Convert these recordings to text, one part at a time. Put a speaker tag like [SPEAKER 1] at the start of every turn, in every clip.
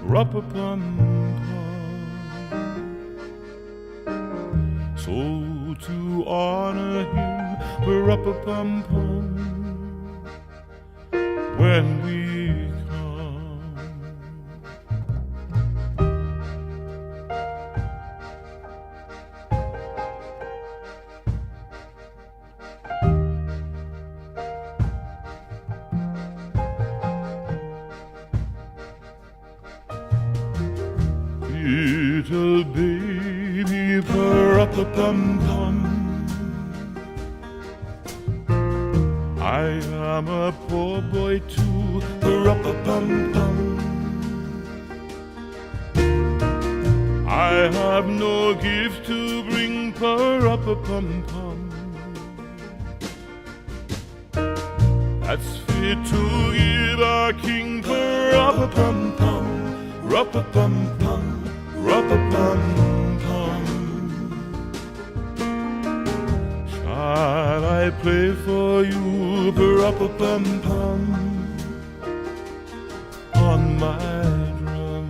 [SPEAKER 1] Rap-a-pum-pum. So to honor him, rap-a-pum-pum, when we come. Little baby, rap-a-pum-pum, I am a poor boy too, rap-a-pum-pum. I have no gift to bring, rap-a-pum-pum, that's fit to give our king, rap-a-pum-pum, rap-a-pum-pum, rap-a-pum-pum. Shall I play for you, rap-a-pum-pum, on my drum?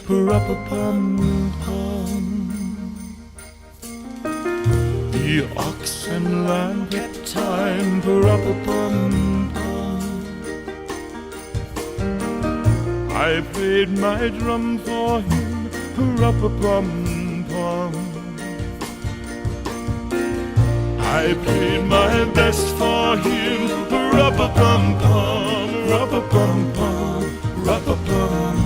[SPEAKER 1] Rap-a-pum-pum, the oxen lamb get time, rap-a-pum-pum. I played my drum for him, rap-a-pum-pum. I played my best for him, rap-a-pum-pum, rap-a-pum-pum, rap-a-pum.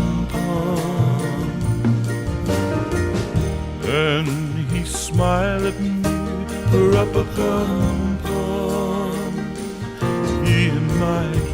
[SPEAKER 1] Then he smiled at me, rap-a-pum-pum, in my drum.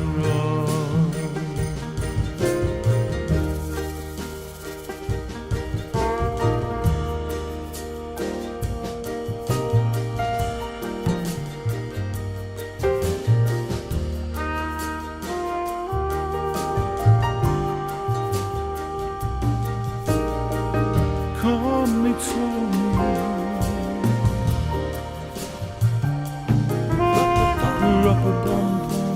[SPEAKER 1] Come, it's me. Rap-a-pum-pum.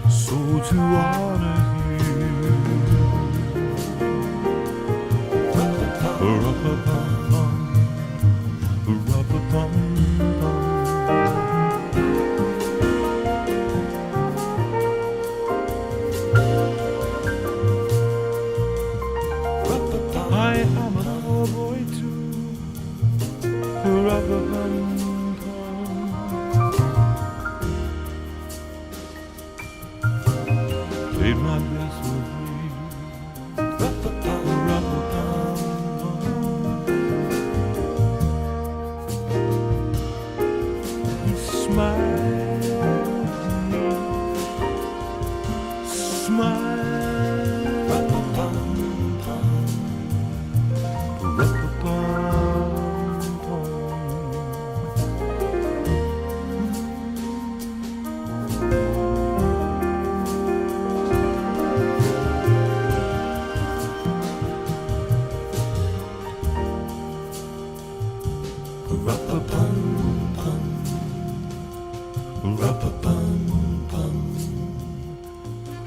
[SPEAKER 1] So to honor him, rap-a-pum-pum, rap-a-pum-pum. I am a poor boy too, rap-a-pum-pum. Played my best with me, rap-a-pum-pum. He smiled at me, smiled, rap-a-pum-pum.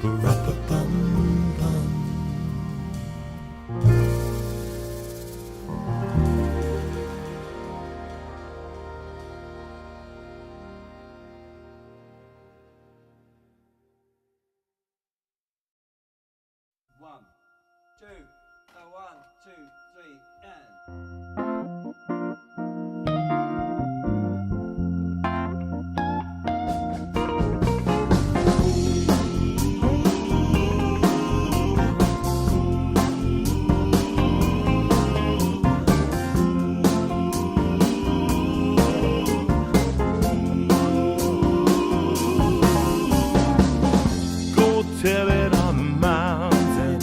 [SPEAKER 2] One, two, three, and...
[SPEAKER 1] Go tell it on the mountain,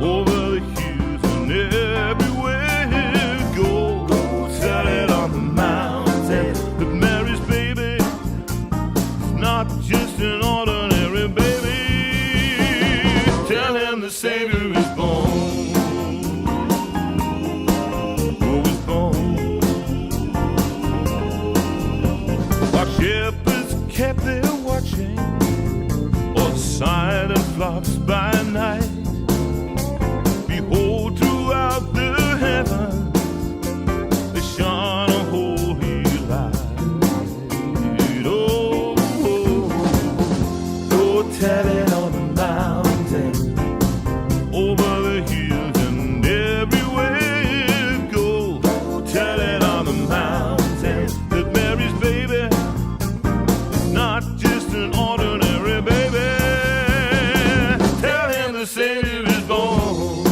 [SPEAKER 1] over the hills and everywhere. Go tell it on the mountain that Mary's baby is not just an ordinary baby. Tell him the Savior is born. Oh, he's born. Our shepherds kept their watching, silent flocks by night. Behold, throughout the heavens they shone a holy light. Oh, go tell it on the mountain, over the hills and everywhere. Go tell it on the mountain that Mary's baby is not just an ordinary baby. The Savior is born.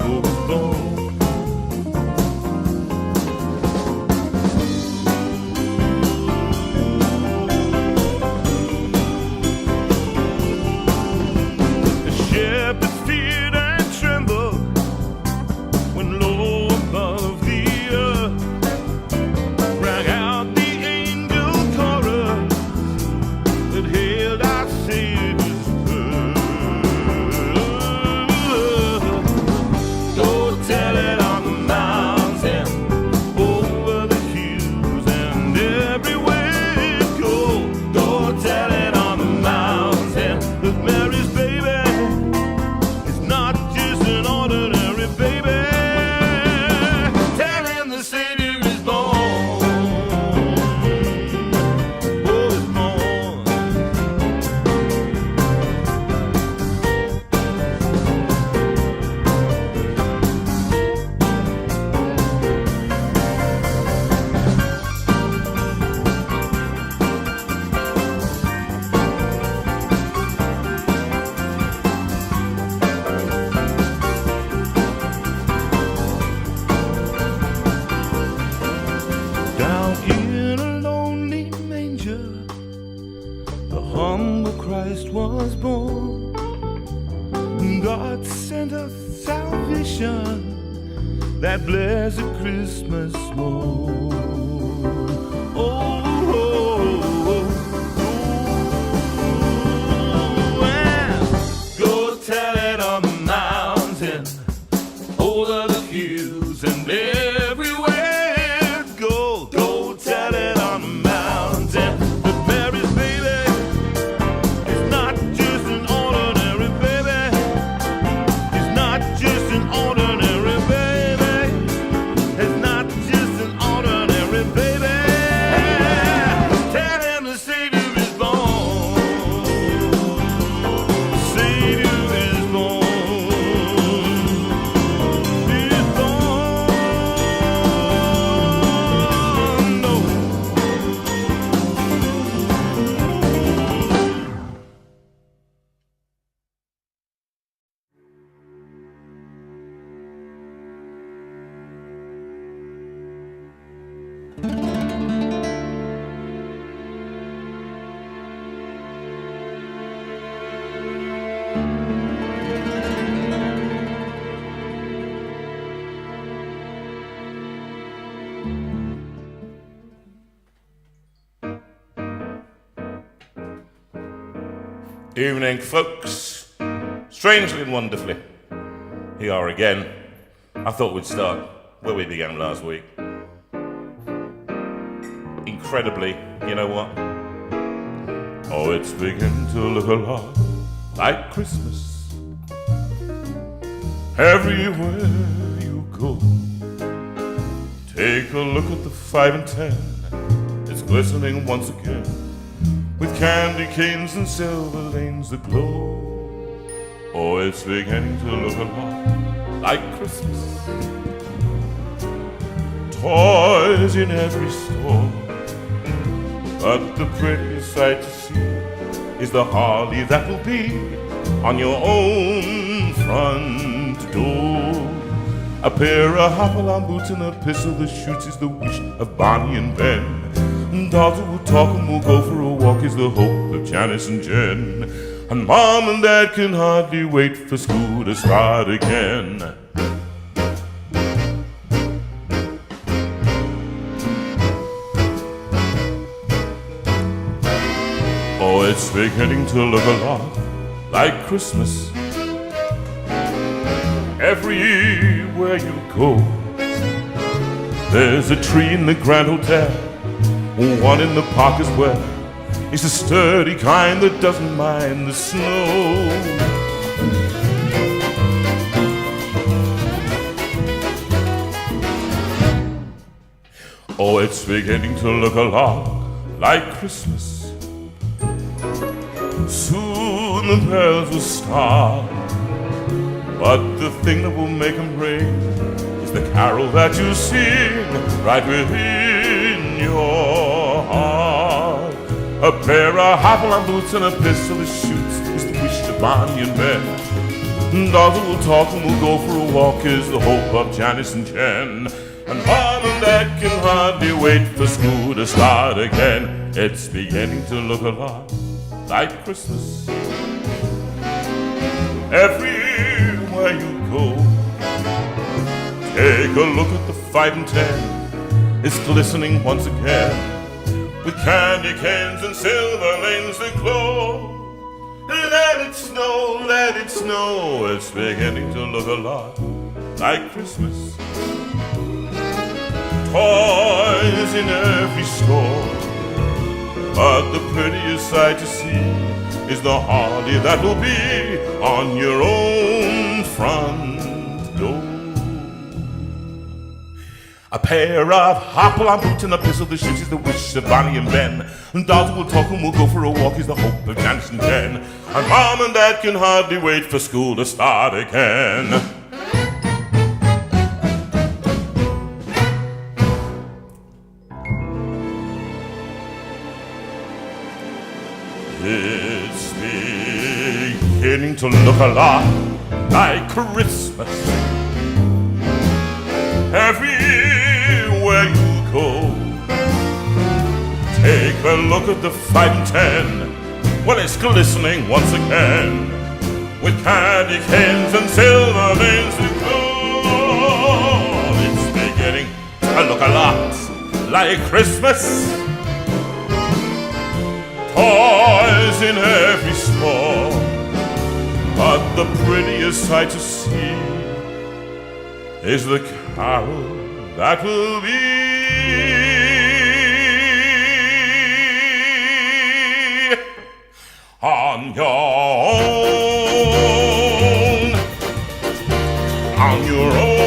[SPEAKER 1] Oh, he's born. The shepherds feared and trembled when low above the earth rang out the angel chorus that hailed our Savior. Tell it on the mountain, over the hills and everywhere. Go tell it on the mountain that Mary's baby is not just an ordinary baby. Tell him the Savior is born. Oh, he's born. Down in a lonely manger, the humble Christ was born. God sent us salvation that blessed Christmas morn. Oh, and go tell it on the mountain, over the hills and everywhere. Go tell it on the mountain that Mary's baby is not just an ordinary baby. It's not just an ordinary baby. It's not just an ordinary baby. Tell him the Savior is born. The Savior is born. He's born. No.
[SPEAKER 3] Evening, folks. Strangely and wonderfully, here you are again. I thought we'd start where we began last week. Incredibly, you know what? Oh, it's beginning to look a lot like Christmas. Everywhere you go, take a look at the 5 and 10. It's glistening once again with candy canes and silver lanes that glow. Oh, it's beginning to look a lot like Christmas. Toys in every store, but the prettiest sight to see is the holly that will be on your own front door. A pair of hop-along boots and a pistol that shoots is the wish of Bonnie and Ben. Dogs that will talk and will go for a walk is the hope of Janice and Jen. And Mom and Dad can hardly wait for school to start again. Oh, it's beginning to look a lot like Christmas. Everywhere you go, there's a tree in the Grand Hotel, one in the park as well. It's the sturdy kind that doesn't mind the snow. Oh, it's beginning to look a lot like Christmas. Soon the bells will start, but the thing that will make them ring is the carol that you sing right within your heart. A pair of hop-along boots and a pistol that shoots is the wish of Bonnie and Ben. Dogs that will talk and will go for a walk is the hope of Janice and Jen. And Mom and Dad can hardly wait for school to start again. It's beginning to look a lot like Christmas. Everywhere you go, take a look at the 5 and 10. It's glistening once again with candy canes and silver lanes that glow. Let it snow, let it snow. It's beginning to look a lot like Christmas. Toys in every store, but the prettiest sight to see is the holly that will be on your own front door. A pair of hop-along boots and a pistol that shoots is the wish of Bonnie and Ben. And dogs will talk and will go for a walk is the hope of Janice and Jen. And Mom and Dad can hardly wait for school to start again. It's beginning to look a lot like Christmas. Everywhere you go, take a look at the 5 and 10. Well, it's glistening once again with candy canes and silver lanes to glow. It's beginning to look a lot like Christmas. Toys in every store, but the prettiest sight to see is the carol that will be on your own, on your own.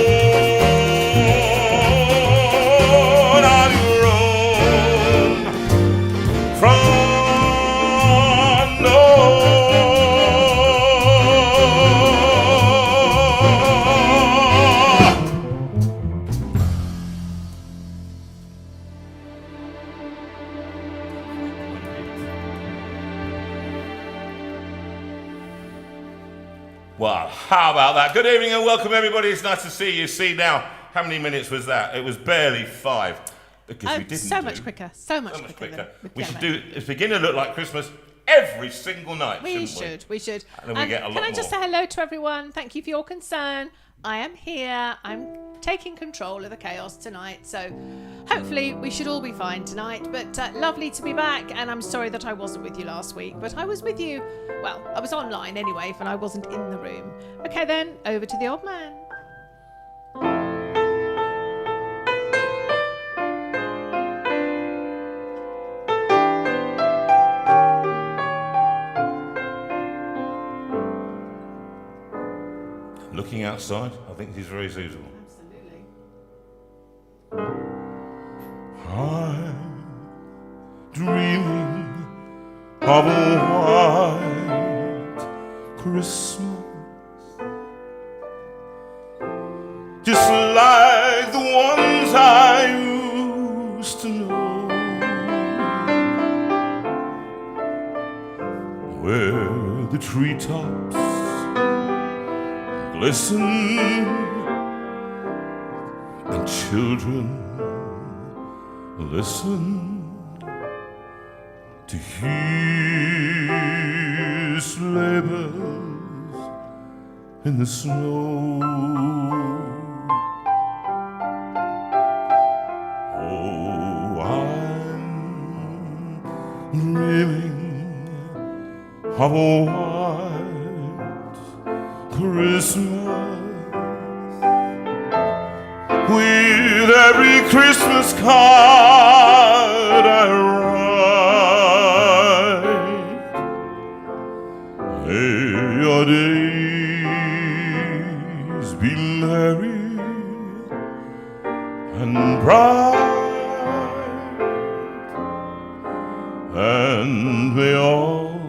[SPEAKER 3] Well, how about that? Good evening and welcome everybody. It's nice to see you. See now, how many minutes was that? It was barely 5. Because we didn't
[SPEAKER 2] so much quicker.
[SPEAKER 3] We should do, it's beginning to look like Christmas every single night,
[SPEAKER 2] We
[SPEAKER 3] shouldn't
[SPEAKER 2] should.
[SPEAKER 3] And then we get a lot
[SPEAKER 2] Can I just say
[SPEAKER 3] more.
[SPEAKER 2] hello to everyone? Thank you for your concern. I am here. I'm taking control of the chaos tonight. So hopefully we should all be fine tonight. But lovely to be back. And I'm sorry that I wasn't with you last week. But I was with you. Well, I was online anyway, but I wasn't in the room. Okay then, over to the old man.
[SPEAKER 3] looking outside, I think he's very suitable.
[SPEAKER 2] Absolutely.
[SPEAKER 3] I'm dreaming of a white Christmas, just like the ones I used to know, where the treetops glisten and children listen to hear sleigh bells in the snow. Oh, I'm dreaming of a white Christmas, with every Christmas card I write. May your days be merry and bright, and may all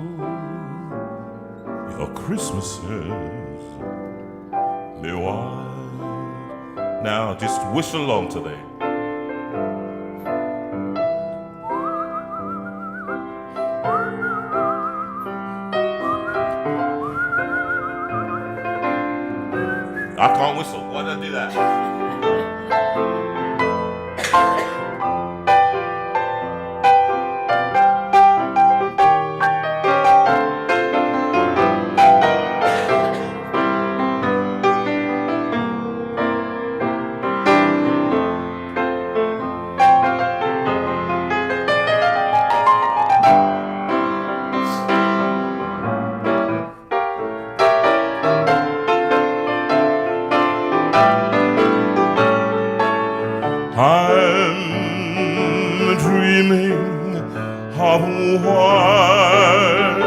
[SPEAKER 3] your Christmases be white. Now just whistle along to them. I can't whistle. Why did I do that? I'm dreaming of a white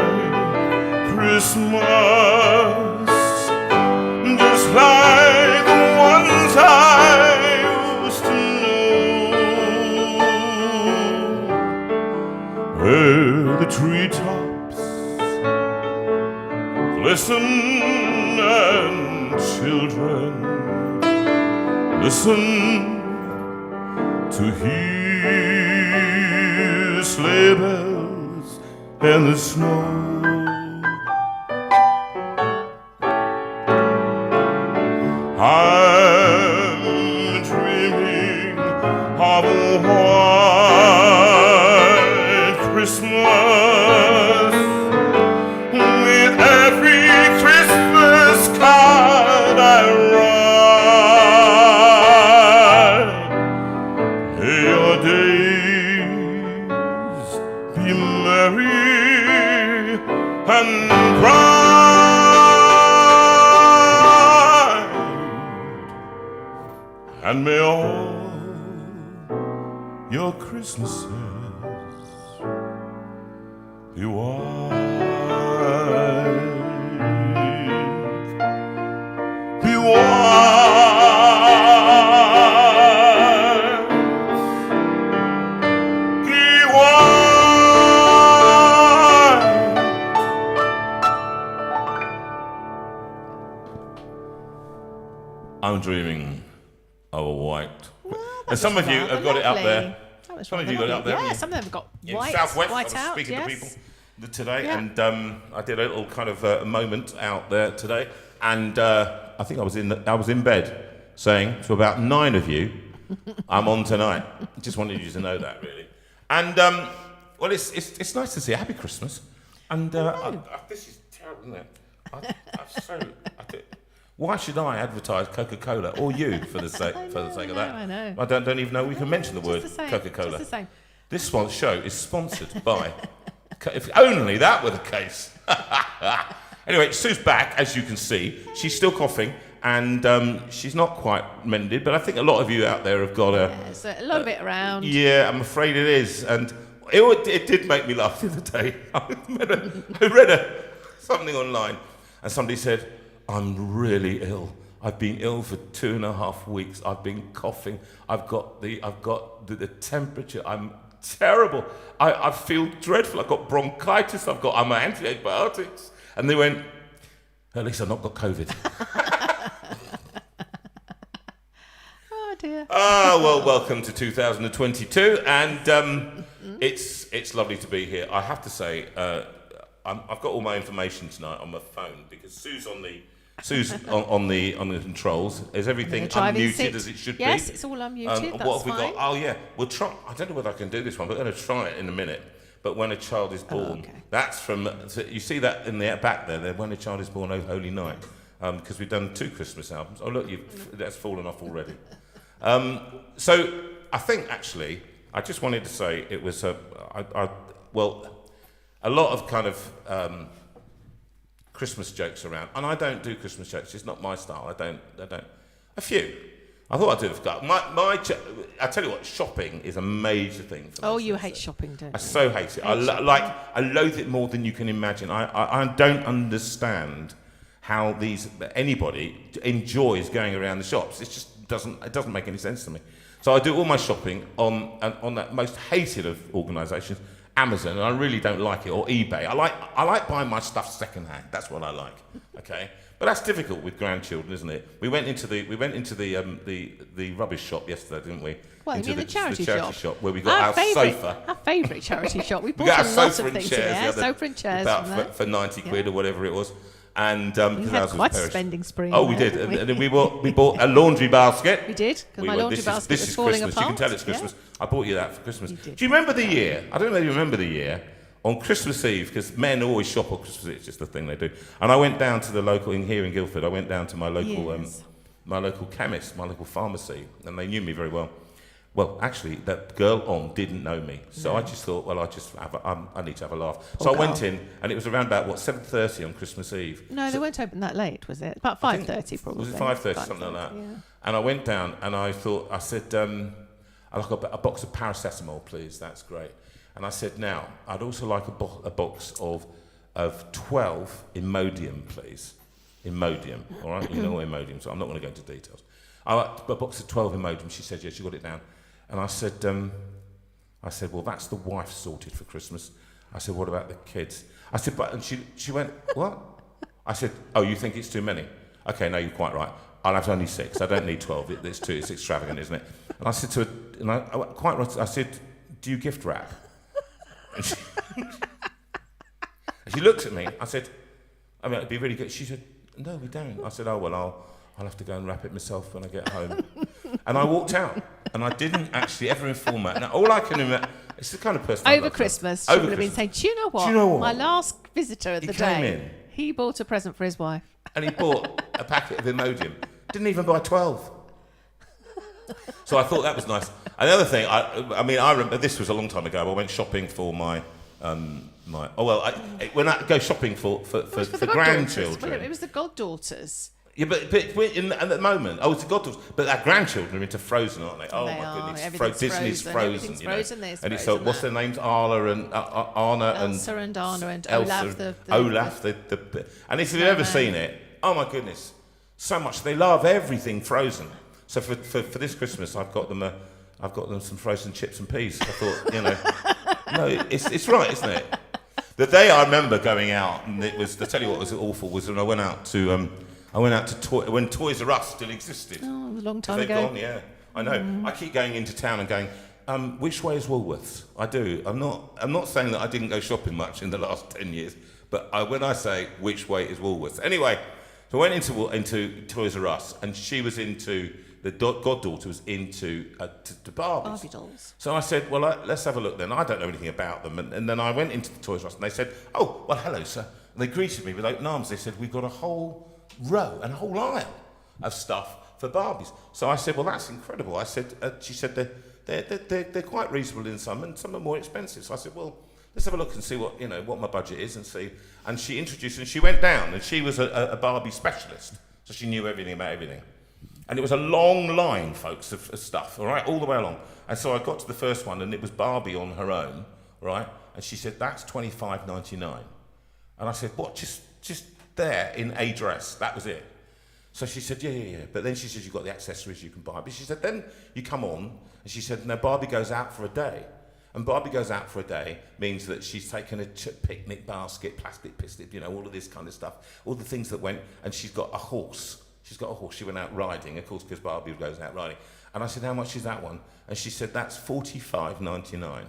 [SPEAKER 3] Christmas, just like the ones I used to know, where the treetops glisten and children listen to hear sleigh bells in the snow. I'm dreaming of a white Christmas, with every Christmas card I write. May your days be merry and bright, and may all your Christmases be white, be white, be white. I'm dreaming of a white. And some of you have got it up there. Some of you got it up there.
[SPEAKER 2] Yeah, some of them have got
[SPEAKER 3] In
[SPEAKER 2] white,
[SPEAKER 3] Southwest,
[SPEAKER 2] white
[SPEAKER 3] I was
[SPEAKER 2] out.
[SPEAKER 3] speaking
[SPEAKER 2] Yes.
[SPEAKER 3] to people today,
[SPEAKER 2] Yeah.
[SPEAKER 3] and I did a little kind of moment out there today, and I think I was in bed saying to about 9 of you, "I'm on tonight." Just wanted you to know that, really. And well, it's nice to see. Happy Christmas. And this is terrible, isn't it? Why should I advertise Coca-Cola or you for the sake of that?
[SPEAKER 2] I know.
[SPEAKER 3] I don't even know we can mention the word
[SPEAKER 2] Just the same,
[SPEAKER 3] Coca-Cola.
[SPEAKER 2] just the same.
[SPEAKER 3] This show is sponsored by. If only that were the case. Anyway, Sue's back, as you can see. She's still coughing, and she's not quite mended, but I think a lot of you out there have got a...
[SPEAKER 2] Yeah, so a lot of it around.
[SPEAKER 3] Yeah, I'm afraid it is. And it did make me laugh the other day. I read something online, and somebody said, "I'm really ill. I've been ill for 2.5 weeks. I've been coughing. I've got the temperature. I'm terrible. I feel dreadful. I've got bronchitis. I'm on antibiotics. And they went, at least I've not got COVID.
[SPEAKER 2] Oh dear.
[SPEAKER 3] Well, welcome to 2022, and it's lovely to be here. I have to say, I've got all my information tonight on my phone because Sue's on the controls. Is everything unmuted as it should be?
[SPEAKER 2] Yes, it's all unmuted. That's
[SPEAKER 3] what have we
[SPEAKER 2] fine.
[SPEAKER 3] got? Oh yeah, we'll try. I don't know whether I can do this one, but we're going to try it in a minute. But when a child is born, that's from. So you see that in the back there. When a child is born, oh holy night, because we've done 2 Christmas albums. Oh look, that's fallen off already. So I think actually, I just wanted to say it was a lot of kind of Christmas jokes around, and I don't do Christmas jokes. It's not my style. I don't. A few. I thought I'd do. I tell you what, shopping is a major thing for me.
[SPEAKER 2] Oh, you hate shopping, don't you?
[SPEAKER 3] I so hate it. I loathe it more than you can imagine. I don't understand how anybody enjoys going around the shops. It just doesn't make any sense to me. So I do all my shopping on that most hated of organisations, Amazon, and I really don't like it, or eBay. I like buying my stuff secondhand. That's what I like. Okay, but that's difficult with grandchildren, isn't it? We went into the rubbish shop yesterday, didn't we?
[SPEAKER 2] Well,
[SPEAKER 3] into
[SPEAKER 2] the charity
[SPEAKER 3] shop where we got our sofa.
[SPEAKER 2] Our favourite charity shop. We
[SPEAKER 3] We
[SPEAKER 2] bought
[SPEAKER 3] got
[SPEAKER 2] a
[SPEAKER 3] our
[SPEAKER 2] lot
[SPEAKER 3] sofa
[SPEAKER 2] of
[SPEAKER 3] and
[SPEAKER 2] things in
[SPEAKER 3] chairs.
[SPEAKER 2] there.
[SPEAKER 3] The other-
[SPEAKER 2] Sofa and chairs
[SPEAKER 3] about
[SPEAKER 2] from there.
[SPEAKER 3] for 90 quid or whatever it was. And
[SPEAKER 2] You had quite a spending spree.
[SPEAKER 3] Oh, we did. And then we bought a laundry basket.
[SPEAKER 2] We did, because my laundry basket was falling
[SPEAKER 3] Christmas.
[SPEAKER 2] apart.
[SPEAKER 3] You can tell it's Christmas. I bought you that for Christmas.
[SPEAKER 2] You did.
[SPEAKER 3] Do you remember the year? I don't know if you remember the year. On Christmas Eve, because men always shop on Christmas Eve, it's just the thing they do. And I went down to the local, here in Guildford, I went down to my local my local chemist, my local pharmacy, and they knew me very well. Well, actually, that girl on didn't know me, so I just thought, well, I need to have a laugh. So I went in, and it was around about 7:30 on Christmas Eve.
[SPEAKER 2] No, they weren't open that late, was it? About 5:30 probably.
[SPEAKER 3] Was it 5:30, something like that?
[SPEAKER 2] Yeah.
[SPEAKER 3] And I went down, and I said, I'd like a box of paracetamol, please. That's great. And I said, now, I'd also like a box of 12 Imodium, please. Imodium, all right? You know Imodium, so I'm not going to go into details. I like a box of 12 Imodium. She said, yes, she got it down. And I said, well, that's the wife sorted for Christmas. I said, what about the kids? I said, but, and she went, what? I said, oh, you think it's too many? Okay, no, you're quite right. I'll have only 6. I don't need 12. It's extravagant, isn't it? And I said to her, and I quite right, I said, do you gift wrap? And she looked at me. I said, I mean, it'd be really good. She said, no, we don't. I said, oh, well, I'll have to go and wrap it myself when I get home. And I walked out, and I didn't actually ever inform her. Now, all I can remember, it's the kind of person
[SPEAKER 2] Over Christmas, she would have been saying, do you know what? My last visitor of the day, he bought a present for his wife.
[SPEAKER 3] And he bought a packet of Imodium. Didn't even buy 12. So I thought that was nice. And the other thing, I remember, this was a long time ago, I went shopping for when I go shopping for grandchildren.
[SPEAKER 2] It was the goddaughters.
[SPEAKER 3] Yeah, but at the moment, it's the goddaughters. But our grandchildren are into Frozen, aren't they? Oh
[SPEAKER 2] They
[SPEAKER 3] my
[SPEAKER 2] are.
[SPEAKER 3] goodness,
[SPEAKER 2] Everything's
[SPEAKER 3] Disney's
[SPEAKER 2] Frozen.
[SPEAKER 3] Frozen.
[SPEAKER 2] Everything's
[SPEAKER 3] you know.
[SPEAKER 2] Frozen, there's
[SPEAKER 3] and it's
[SPEAKER 2] Frozen
[SPEAKER 3] what's their names? Arla and Anna
[SPEAKER 2] Elsa and Anna and
[SPEAKER 3] Elsa,
[SPEAKER 2] Olaf.
[SPEAKER 3] And if you've ever seen it, oh my goodness, so much. They love everything Frozen. So for this Christmas, I've got them some frozen chips and peas. I thought, no, it's right, isn't it? The day I remember going out, and it was, to tell you what was awful, was when I went out to when Toys R Us still existed.
[SPEAKER 2] Oh, it was a long time
[SPEAKER 3] They've
[SPEAKER 2] ago.
[SPEAKER 3] gone, yeah. I know. I keep going into town and going, which way is Woolworths? I do. I'm not saying that I didn't go shopping much in the last 10 years, but when I say which way is Woolworths. Anyway, so I went into Toys R Us, and she was into, the goddaughter was into to Barbies.
[SPEAKER 2] Barbie dolls.
[SPEAKER 3] So I said, well, let's have a look then. I don't know anything about them. And then I went into the Toys R Us, and they said, oh, well, hello, sir. And they greeted me with open arms. They said, we've got a whole row and a whole aisle of stuff for Barbies. So I said, well, that's incredible. I said, she said, they're quite reasonable in some, and some are more expensive. So I said, well, let's have a look and see what my budget is and see. And she introduced, and she went down, and she was a Barbie specialist, so she knew everything about everything. And it was a long line, folks, of stuff, all right, all the way along. And so I got to the first one, and it was Barbie on her own, right? And she said, that's $25.99. And I said, what, just there in a dress? That was it. So she said, yeah. But then she said, you've got the accessories you can buy. But she said, then you come on, and she said, no, Barbie goes out for a day. And Barbie goes out for a day means that she's taken a picnic basket, plastic plastic, all of this kind of stuff, all the things that went, and she's got a horse. She went out riding, of course, because Barbie goes out riding. And I said, how much is that one? And she said, that's $45.99.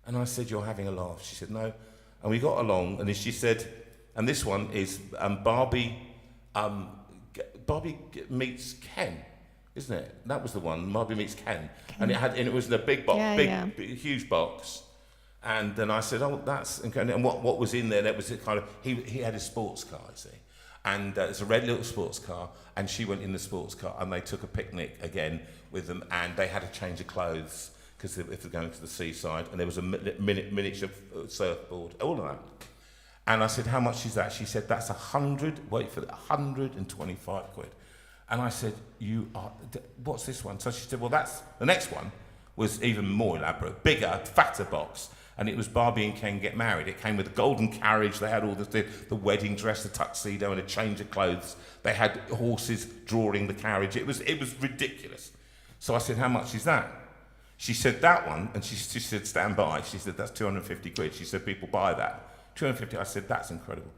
[SPEAKER 3] And I said, you're having a laugh. She said, no. And we got along, and then she said, and this one is Barbie meets Ken, isn't it? That was the one. Barbie meets Ken. And it was in a big box, big, huge box. And then I said, oh, that's incredible. And what was in there? That was kind of he had a sports car, you see, and it's a red little sports car. And she went in the sports car, and they took a picnic again with them, and they had a change of clothes because if they're going to the seaside, and there was a miniature surfboard, all of that. And I said, how much is that? She said, that's 125 quid. And I said, what's this one? So she said, well, the next one was even more elaborate, bigger, fatter box. And it was Barbie and Ken get married. It came with a golden carriage. They had all the wedding dress, the tuxedo, and a change of clothes. They had horses drawing the carriage. It was ridiculous. So I said, how much is that? She said, that one, and she said, stand by. She said, that's 250 quid. She said, people buy that. 250. I said, that's incredible.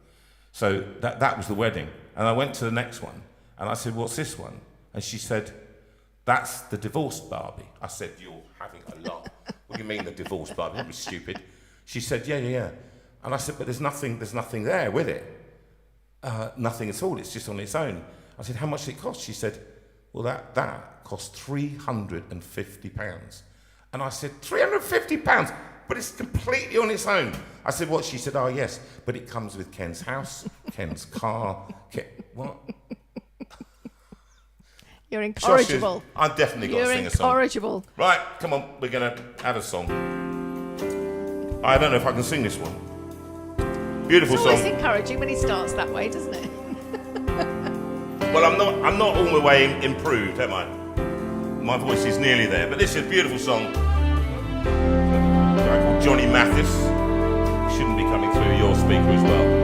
[SPEAKER 3] So that was the wedding. And I went to the next one. And I said, what's this one? And she said, that's the divorced Barbie. I said, you're having a laugh. What do you mean the divorced Barbie? That was stupid. She said, yeah. And I said, but there's nothing there with it. Nothing at all. It's just on its own. I said, how much did it cost? She said, well, that cost £350. And I said, £350? But it's completely on its own. I said, what? She said, oh, yes, but it comes with Ken's house, Ken's car. What?
[SPEAKER 2] You're incorrigible.
[SPEAKER 3] I've definitely got to sing a song.
[SPEAKER 2] You're incorrigible.
[SPEAKER 3] Right, come on, we're going to have a song. I don't know if I can sing this one. Beautiful song.
[SPEAKER 2] It's always encouraging when he starts that way, doesn't it?
[SPEAKER 3] Well, I'm not all the way improved, am I? My voice is nearly there, but this is a beautiful song. A guy called Johnny Mathis. Shouldn't be coming through your speaker as well.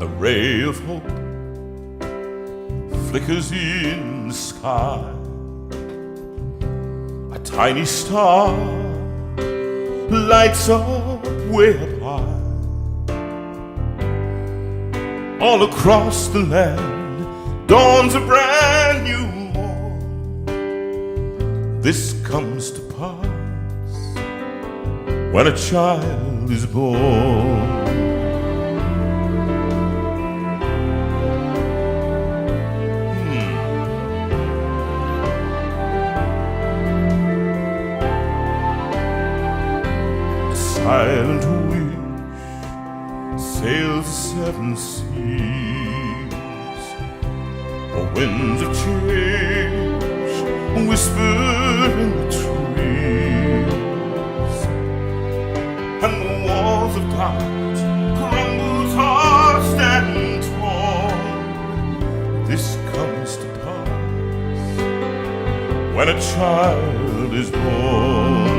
[SPEAKER 3] A ray of hope flickers in the sky. A tiny star lights up way up high. All across the land dawns a brand new morn. This comes to pass when a child is born. Silent wish sails the seven seas, or winds of change whisper in the trees, and the walls of doubt crumble tossed and torn. This comes to pass when a child is born.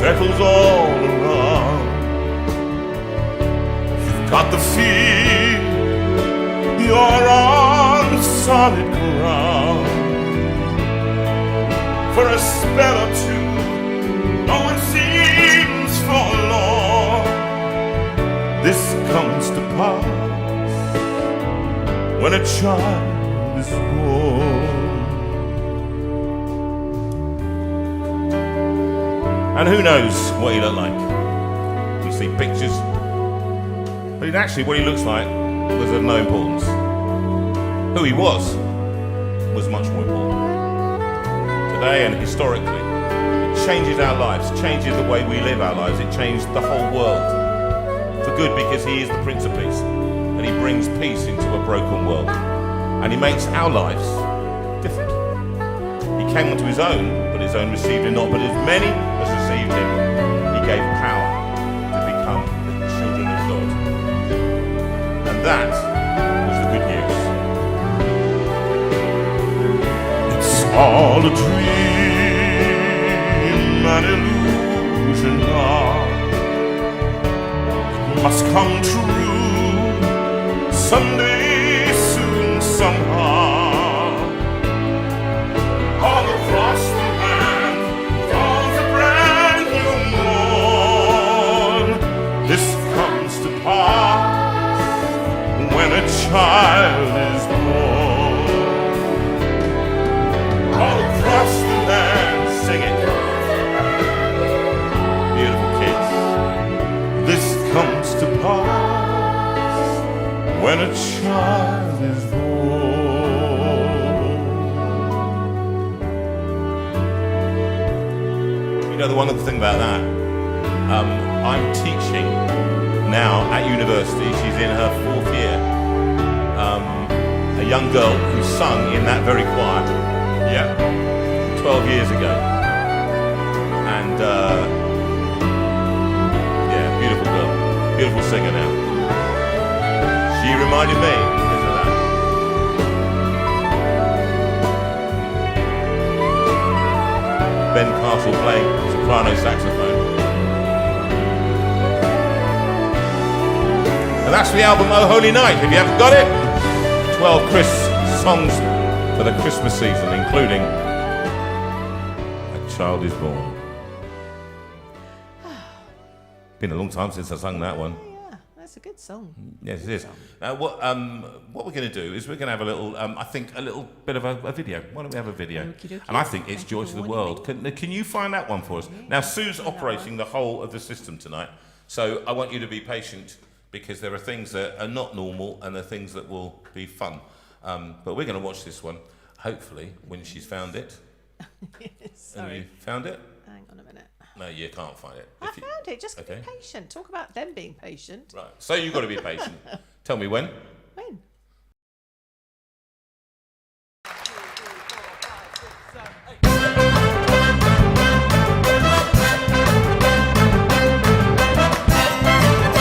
[SPEAKER 3] Settles all around. You've got the feel you're on solid ground. For a spell or two, no one seems forlorn. This comes to pass when a child is born. And who knows what he looked like? You see pictures. But actually what he looks like was of no importance. Who he was much more important. Today and historically, it changes our lives, changes the way we live our lives. It changed the whole world. For good, because he is the Prince of Peace. And he brings peace into a broken world. And he makes our lives different. He came unto his own, but his own received him not. But as many as received him, he gave power to become the children of God. And that was the good news. It's all a dream, an illusion now. It must come true someday, soon, somehow. All across the land dawns a brand new morn. This comes to pass when a child is born. All across the land, sing it. Beautiful kids. This comes to pass when a child is born. You know, the wonderful thing about that, I'm teaching now at university. She's in her 4th year. A young girl who sung in that very choir, 12 years ago. And beautiful girl, beautiful singer now. She reminded me because of that. Ben Castle playing soprano saxophone. And that's the album Oh Holy Night. If you haven't got it, 12 songs for the Christmas season, including A Child is Born. Been a long time since I sung that one.
[SPEAKER 2] That's a good song.
[SPEAKER 3] Yes, it is. What we're going to do is we're going to have a little, I think, a little bit of a video. Why don't we have a video?
[SPEAKER 2] Okey-dokey.
[SPEAKER 3] And I think it's Joy to the World. Can you find that one for us? Now, Sue's operating the whole of the system tonight, so I want you to be patient because there are things that are not normal and there are things that will be fun. But we're going to watch this one, hopefully, when she's found it.
[SPEAKER 2] Sorry.
[SPEAKER 3] And you found it?
[SPEAKER 2] Hang on a minute.
[SPEAKER 3] No, you can't find it.
[SPEAKER 2] I found it. Just
[SPEAKER 3] okay.
[SPEAKER 2] be patient. Talk about them being patient.
[SPEAKER 3] Right. So you've got to be patient. Tell me when.
[SPEAKER 2] When?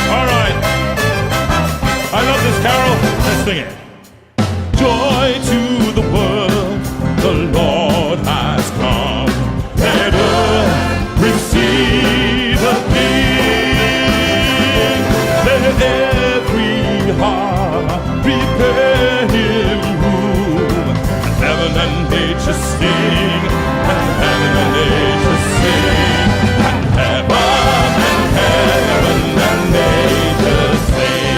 [SPEAKER 3] All right. I love this carol. Let's sing it. Joy to the world, the Lord has come. Let earth receive the King. Let every heart prepare Him room. And heaven and nature sing, and heaven and nature sing, and heaven and nature sing.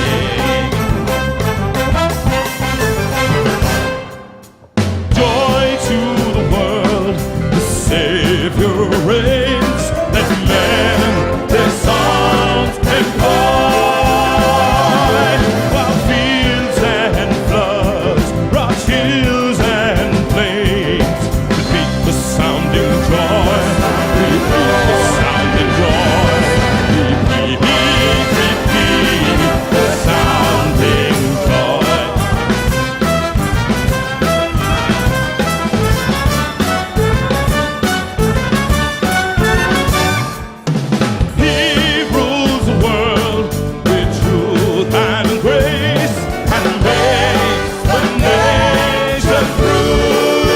[SPEAKER 3] Joy to the world, the Savior reigns. Let men their songs employ, while fields and floods, rock hills and plains, repeat the sounding joy, repeat the sounding joy, repeat the sounding joy. He rules the world with truth and grace, and makes the nation prove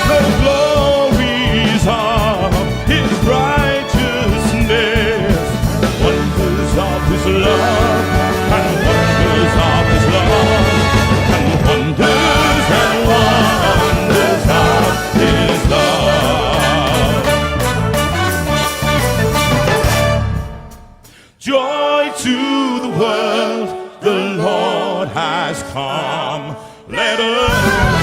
[SPEAKER 3] the glories of His righteousness, the wonders of His love, and wonders of His love, and wonders of His love. Joy to the world, the Lord has come. Let us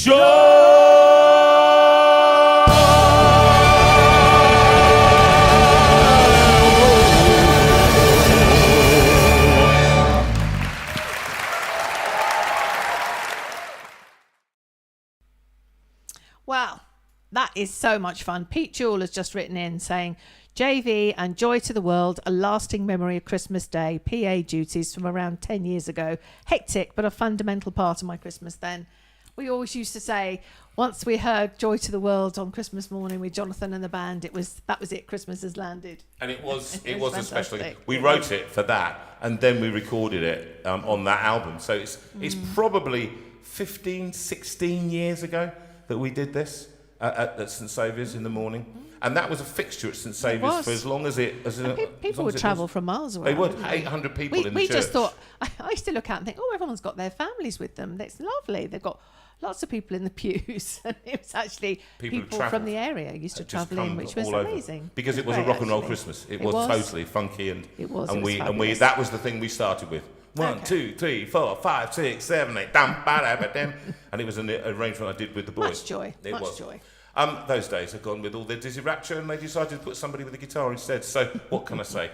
[SPEAKER 2] Well, that is so much fun. Pete Jewell has just written in saying, JV and Joy to the World, a lasting memory of Christmas Day, PA duties from around 10 years ago. Hectic, but a fundamental part of my Christmas then. We always used to say, once we heard Joy to the World on Christmas morning with Jonathan and the band, that was it, Christmas has landed.
[SPEAKER 3] And it was a special.
[SPEAKER 2] fantastic.
[SPEAKER 3] We wrote it for that, and then we recorded it on that album. So it's probably 15, 16 years ago that we did this at St Saviour's in the morning. And that was a fixture at St Saviour's for as long as it...
[SPEAKER 2] People would travel from miles away.
[SPEAKER 3] They would, 800 people in the church.
[SPEAKER 2] We just thought... I used to look out and think, oh, everyone's got their families with them. It's lovely. They've got lots of people in the pews. And it was actually people from the area used to travel in, which was amazing.
[SPEAKER 3] Because it was a rock and roll Christmas. It was totally funky. And we that was the thing we started with. 1, 2, 3, 4, 5, 6, 7, 8, and it was an arrangement I did with the boys.
[SPEAKER 2] Much joy. Much joy.
[SPEAKER 3] Those days have gone with all their dizzy rapture, and they decided to put somebody with a guitar instead. So what can I say?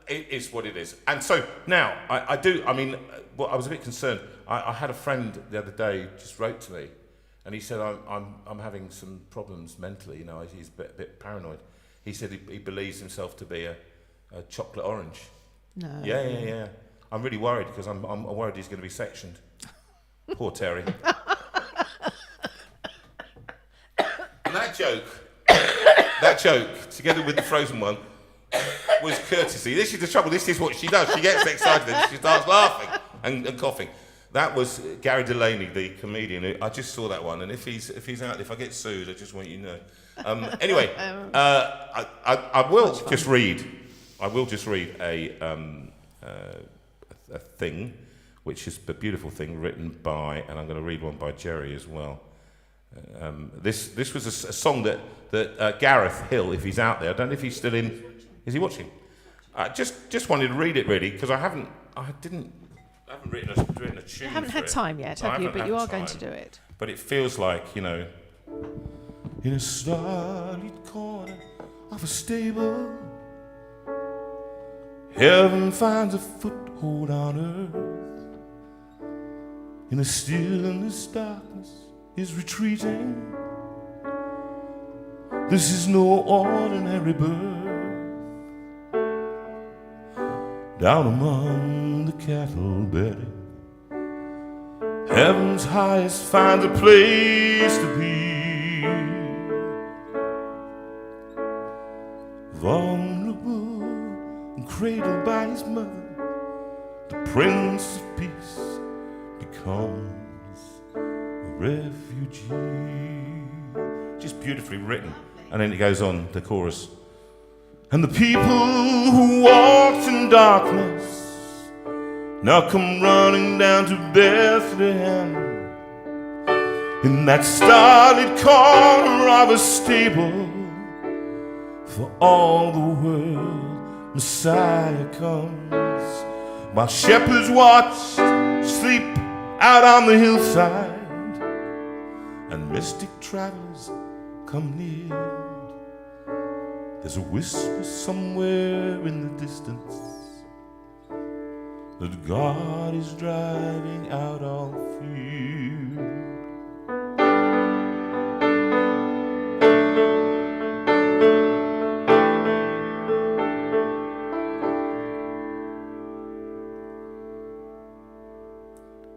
[SPEAKER 3] It is what it is. And so now I was a bit concerned. I had a friend the other day just wrote to me, and he said I'm having some problems mentally. You know, he's a bit paranoid. He said he believes himself to be a chocolate orange.
[SPEAKER 2] No.
[SPEAKER 3] Yeah. I'm really worried because I'm worried he's going to be sectioned. Poor Terry. And that joke, together with the frozen one, was courtesy. This is the trouble. This is what she does. She gets excited and she starts laughing and coughing. That was Gary Delaney, the comedian. I just saw that one, and if he's out, if I get sued, I just want you to know. Anyway, I will just read. I will just read a thing, which is a beautiful thing written by, and I'm going to read one by Jerry as well. This was a song that Gareth Hill, if he's out there, I don't know if he's still in. Is he watching? Just wanted to read it really because I haven't written a tune.
[SPEAKER 2] You haven't had time yet, have you? But you are going to do it.
[SPEAKER 3] But it feels like, you know, in a starlit corner of a stable, heaven finds a foothold on earth. In the stillness, darkness is retreating. This is no ordinary birth. Down among the cattle bedding, heaven's highest finds a place to be. Vulnerable and cradled by his mother, the Prince of Peace becomes a refugee. Just beautifully written. And then it goes on, the chorus. And the people who walked in darkness now come running down to Bethlehem. In that starlit corner of a stable, for all the world Messiah comes. While shepherds watched sleep out on the hillside, and mystic travelers come near. There's a whisper somewhere in the distance that God is driving out all fear.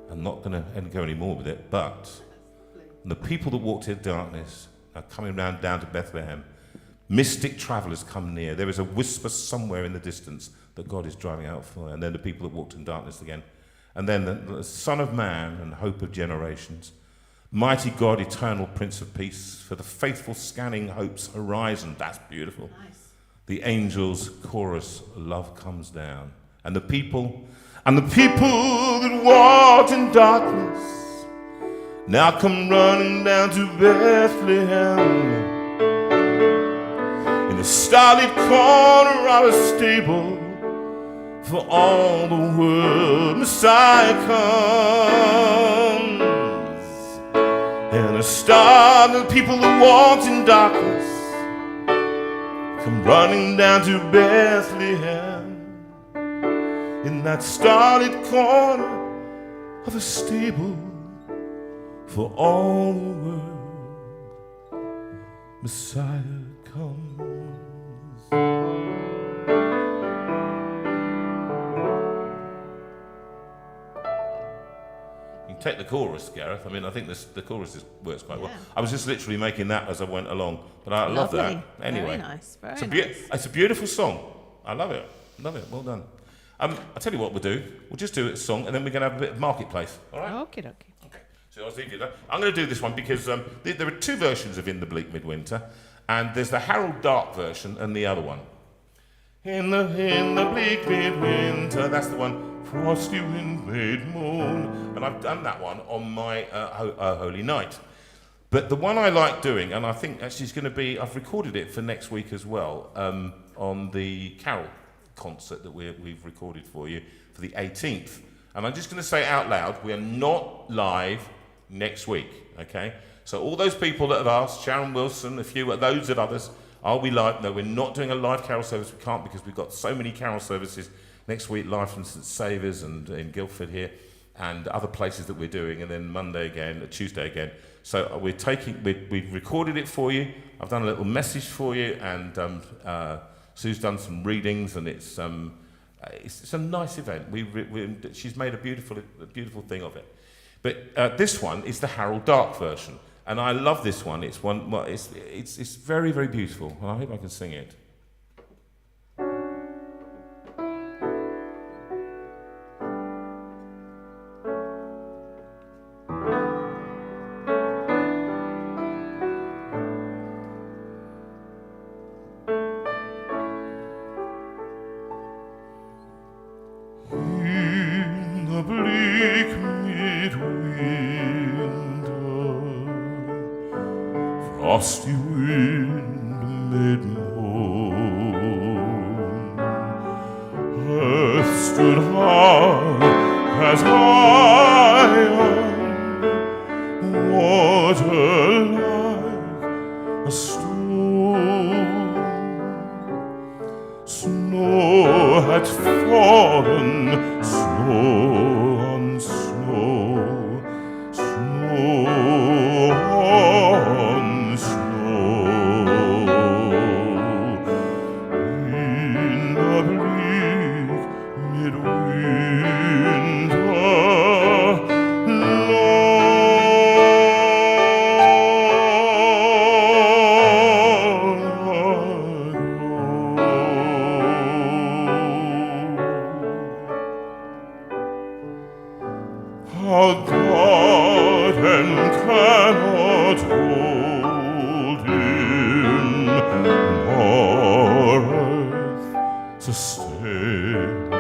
[SPEAKER 3] I'm not going to go any more with it, but the people that walked in darkness are coming round down to Bethlehem. Mystic travellers come near. There is a whisper somewhere in the distance that God is driving out for. And then the people that walked in darkness again. And then the Son of Man and hope of generations. Mighty God, eternal Prince of Peace, for the faithful scanning hope's horizon. That's beautiful. Nice. The angels' chorus, love comes down. And the people that walked in darkness now come running down to Bethlehem. In the starlit corner of a stable, for all the world Messiah comes. and a star that people that walked in darkness come running down to Bethlehem, in that starlit corner of a stable for all the world. Messiah comes. Take the chorus, Gareth. I mean, I think the chorus works quite well. I was just literally making that as I went along, but I love that. Anyway,
[SPEAKER 2] very nice.
[SPEAKER 3] It's a beautiful song. I love it. Love it. Well done. I'll tell you what we'll do. We'll just do a song, and then we're going to have a bit of marketplace. All right?
[SPEAKER 2] Okay.
[SPEAKER 3] Okay. So I was thinking that I'm going to do this one because there are two versions of In the Bleak Midwinter, and there's the Harold Dark version and the other one. In the bleak midwinter, that's the one. Frosty wind made moon, and I've done that one on my Holy Night. But the one I like doing, and I think actually it's going to be, I've recorded it for next week as well, on the Carol concert that we've recorded for you for the 18th. And I'm just going to say out loud, we are not live next week, okay? So all those people that have asked, Sharon Wilson, a few, those and others, are we live? No, we're not doing a live carol service. We can't because we've got so many carol services next week, live from St Saviour's and in Guildford here, and other places that we're doing, and then Monday again, Tuesday again. So we've recorded it for you. I've done a little message for you, and Sue's done some readings, and it's a nice event. She's made a beautiful thing of it. But this one is the Harold Dark version, and I love this one. It's very, very beautiful, and I hope I can sing it. Frosty wind made moon. Earth stood hard as iron, water like a stone. Snow had fallen, snow on snow, snow on snow. In the bleak midwinter, a garden cannot hold him, nor earth sustain.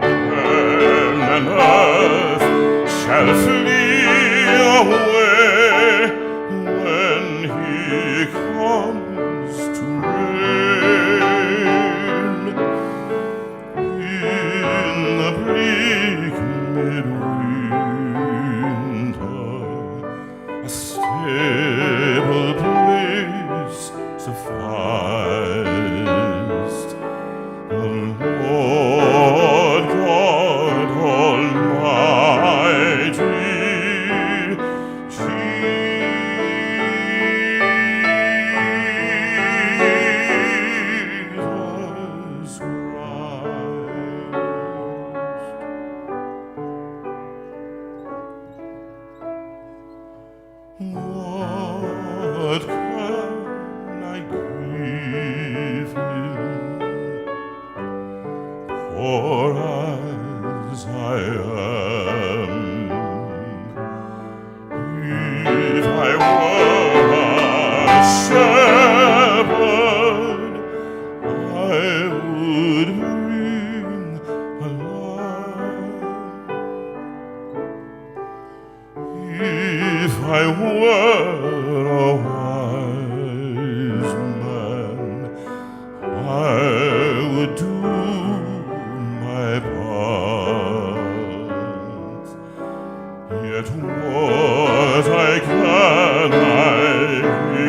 [SPEAKER 3] Heaven and earth shall flee away when he comes to reign. In the bleak midwinter, a stable place sufficed. The Lord God Almighty, Jesus Christ. What can I give him, poor as I am? If I were a shepherd, I would bring a lamb. If I were a wise man, I would do my part. Yet what as I can, I give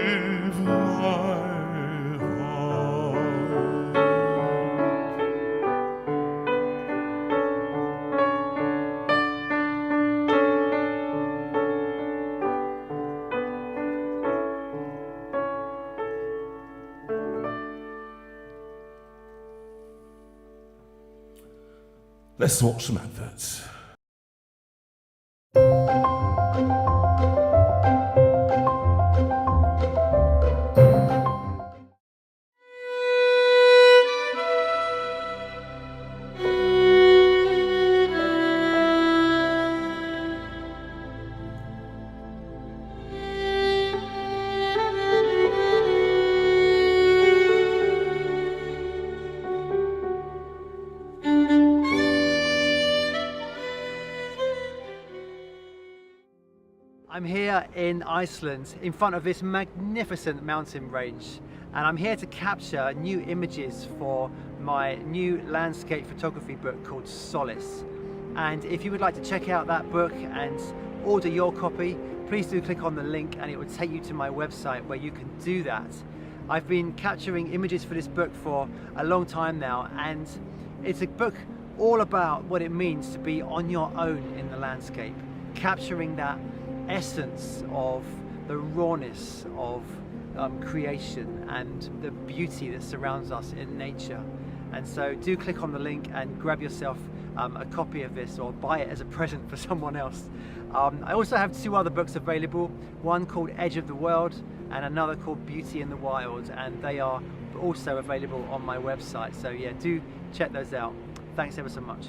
[SPEAKER 3] him my heart. Let's watch some adverts.
[SPEAKER 4] I'm here in Iceland in front of this magnificent mountain range, and I'm here to capture new images for my new landscape photography book called Solace. And if you would like to check out that book and order your copy, please do click on the link and it will take you to my website where you can do that. I've been capturing images for this book for a long time now, and it's a book all about what it means to be on your own in the landscape, capturing that essence of the rawness of creation and the beauty that surrounds us in nature. And so do click on the link and grab yourself a copy of this, or buy it as a present for someone else. I also have two other books available, one called Edge of the World and another called Beauty in the Wild, and they are also available on my website. So yeah, do check those out. Thanks ever so much.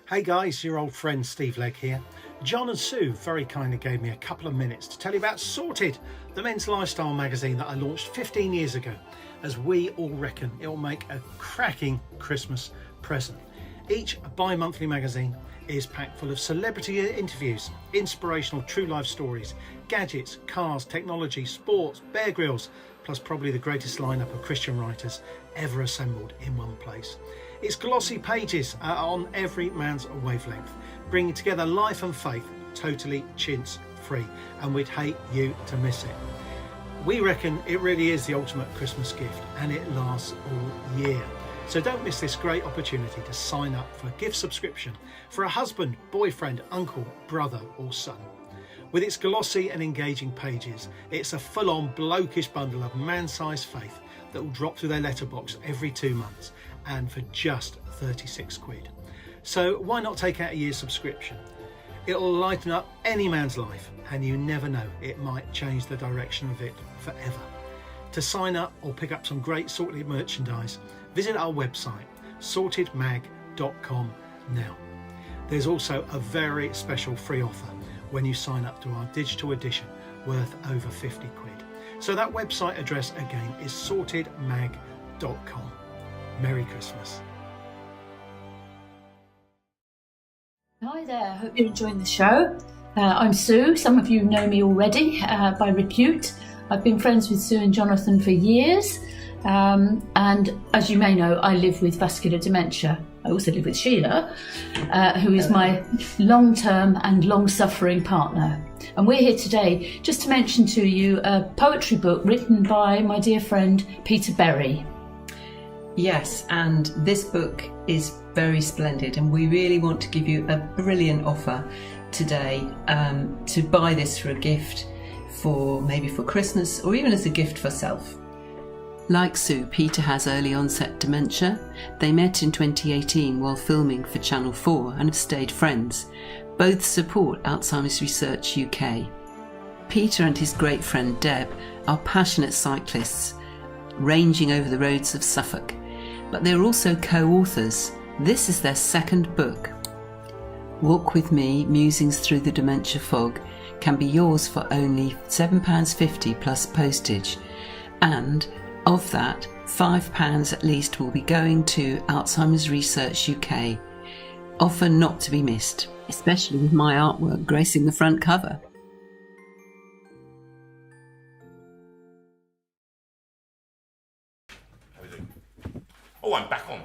[SPEAKER 5] Hey guys, your old friend Steve Legg here. John and Sue very kindly gave me a couple of minutes to tell you about Sorted, the men's lifestyle magazine that I launched 15 years ago, as we all reckon it will make a cracking Christmas present. Each bi-monthly magazine is packed full of celebrity interviews, inspirational true life stories, gadgets, cars, technology, sports, Bear Grylls, plus probably the greatest lineup of Christian writers ever assembled in one place. Its glossy pages are on every man's wavelength, bringing together life and faith, totally chintz free, and we'd hate you to miss it. We reckon it really is the ultimate Christmas gift, and it lasts all year. So don't miss this great opportunity to sign up for a gift subscription for a husband, boyfriend, uncle, brother or son. With its glossy and engaging pages, it's a full-on blokish bundle of man-sized faith that will drop through their letterbox every 2 months, and for just 36 quid. So why not take out a year's subscription? It'll lighten up any man's life, and you never know, it might change the direction of it forever. To sign up or pick up some great Sorted merchandise, visit our website, sortedmag.com now. There's also a very special free offer when you sign up to our digital edition, worth over 50 quid. So that website address again is sortedmag.com. Merry Christmas.
[SPEAKER 6] Hi there, hope you're enjoying the show. I'm Sue. Some of you know me already by repute. I've been friends with Sue and Jonathan for years, and as you may know, I live with vascular dementia. I also live with Sheila, who is my long-term and long-suffering partner. And we're here today just to mention to you a poetry book written by my dear friend Peter Berry.
[SPEAKER 7] Yes, and this book is very splendid, and we really want to give you a brilliant offer today to buy this for a gift, for maybe for Christmas or even as a gift for self. Like Sue, Peter has early onset dementia. They met in 2018 while filming for Channel 4 and have stayed friends. Both support Alzheimer's Research UK. Peter and his great friend Deb are passionate cyclists, ranging over the roads of Suffolk. But they're also co-authors. This is their second book. Walk With Me, Musings Through the Dementia Fog can be yours for only £7.50 plus postage. And of that, £5 at least will be going to Alzheimer's Research UK. often not to be missed, especially with my artwork gracing the front cover.
[SPEAKER 3] Oh, I'm back on.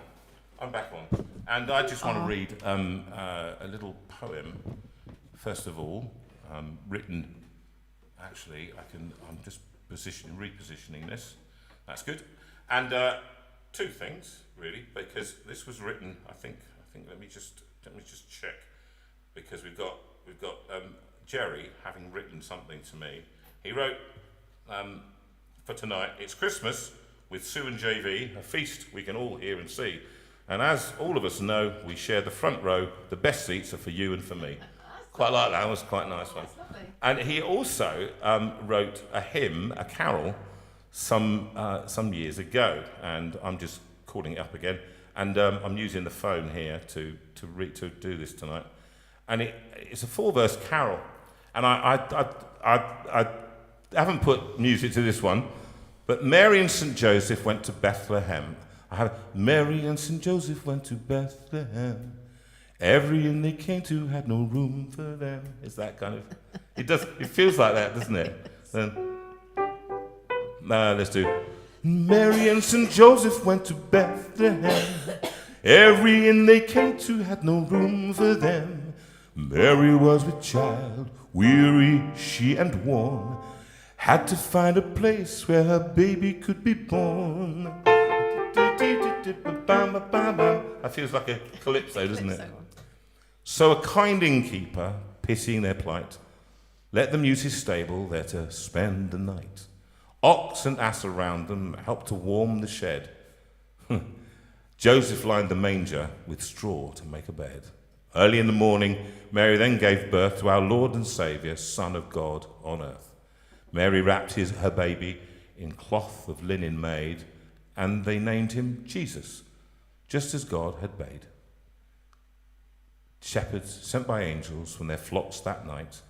[SPEAKER 3] And I just want to read a little poem, first of all, written, actually, I'm just repositioning this. That's good. And two things, really, because this was written, I think, let me just check, because we've got Jerry having written something to me. He wrote, for tonight, it's Christmas with Sue and JV, a feast we can all hear and see. And as all of us know, we share the front row. The best seats are for you and for me. Quite like that. That was quite a nice one. And he also wrote a hymn, a carol, some years ago. And I'm just calling it up again. And I'm using the phone here to do this tonight. And it's a 4-verse carol. And I haven't put music to this one. But Mary and St. Joseph went to Bethlehem. Mary and St. Joseph went to Bethlehem. Every inn they came to had no room for them. It's that kind of... It feels like that, doesn't it? Let's do... Mary and St. Joseph went to Bethlehem. Every inn they came to had no room for them. Mary was with child, weary she and worn. Had to find a place where her baby could be born. That feels like a calypso, doesn't it? So a kind innkeeper, pitying their plight, let them use his stable there to spend the night. Ox and ass around them helped to warm the shed. Joseph lined the manger with straw to make a bed. Early in the morning, Mary then gave birth to our Lord and Saviour, Son of God on earth. Mary wrapped her baby in cloth of linen made, and they named him Jesus, just as God had bade. Shepherds, sent by angels from their flocks that night,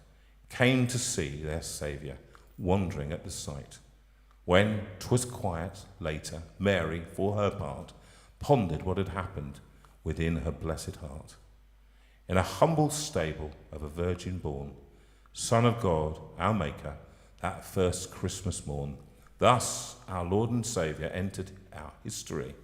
[SPEAKER 3] came to see their Saviour, wondering at the sight. When 'twas quiet later, Mary, for her part, pondered what had happened within her blessed heart. In a humble stable of a virgin born, Son of God, our Maker, that first Christmas morn, thus our Lord and Saviour entered our history.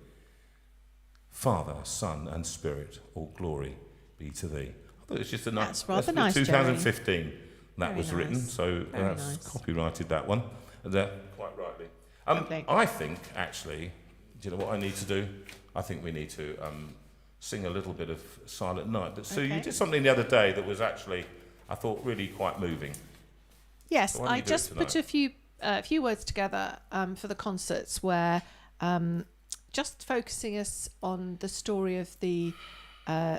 [SPEAKER 3] Father, Son, and Spirit, all glory be to thee. I thought it was just a nice...
[SPEAKER 2] That's rather nice,
[SPEAKER 3] 2015
[SPEAKER 2] Jerry.
[SPEAKER 3] that
[SPEAKER 2] Very
[SPEAKER 3] was written,
[SPEAKER 2] nice.
[SPEAKER 3] so
[SPEAKER 2] Very
[SPEAKER 3] that's
[SPEAKER 2] nice.
[SPEAKER 3] copyrighted that one, quite rightly.
[SPEAKER 2] Lovely.
[SPEAKER 3] I think, actually, do you know what I need to do? I think we need to sing a little bit of Silent Night. But Sue, you did something the other day that was actually, I thought, really quite moving.
[SPEAKER 2] Yes,
[SPEAKER 3] So why don't
[SPEAKER 2] I
[SPEAKER 3] you do it
[SPEAKER 2] just put a few words together for the concerts where just focusing us on the story of the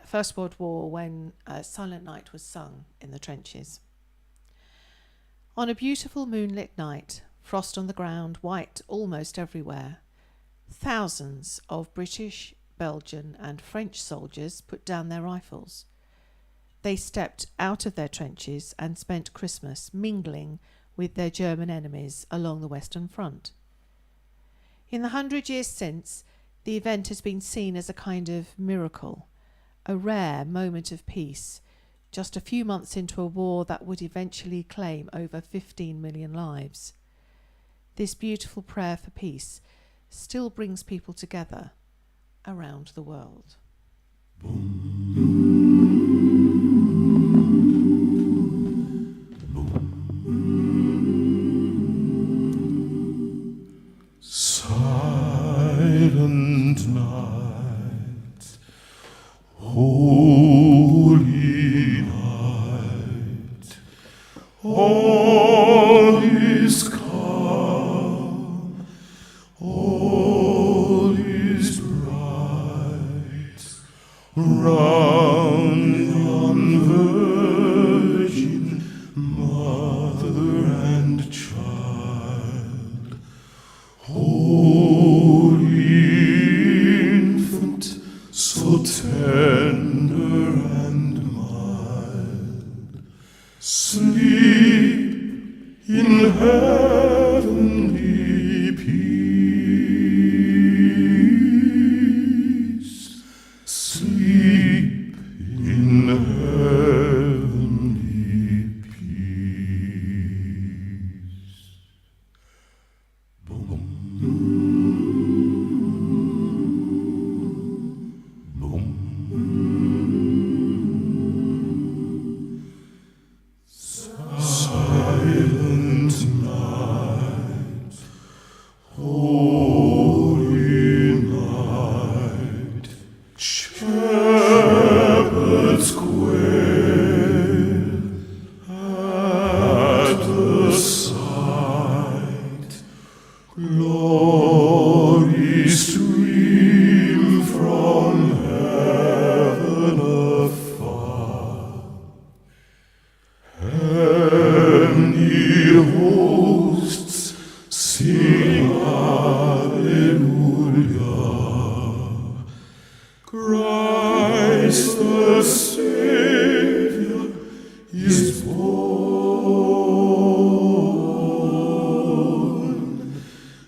[SPEAKER 2] First World War when Silent Night was sung in the trenches. On a beautiful moonlit night, frost on the ground, white almost everywhere, thousands of British, Belgian and French soldiers put down their rifles. They stepped out of their trenches and spent Christmas mingling with their German enemies along the Western Front. In the 100 years since, the event has been seen as a kind of miracle, a rare moment of peace, just a few months into a war that would eventually claim over 15 million lives. This beautiful prayer for peace still brings people together around the world.
[SPEAKER 3] Silent night, holy night, all is calm, all is bright, round yon virgin mother and child. Holy infant, so tender and mild, sleep in heavenly peace, sleep is born.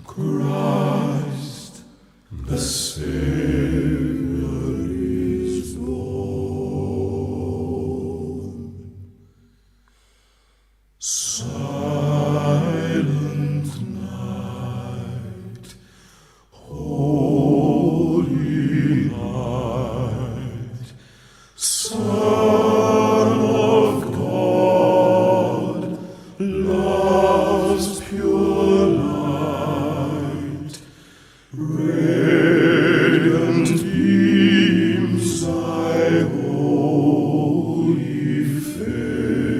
[SPEAKER 3] Christ the Savior is born. Silent night, holy night, Son of God, love's pure light, radiant beams thy holy face.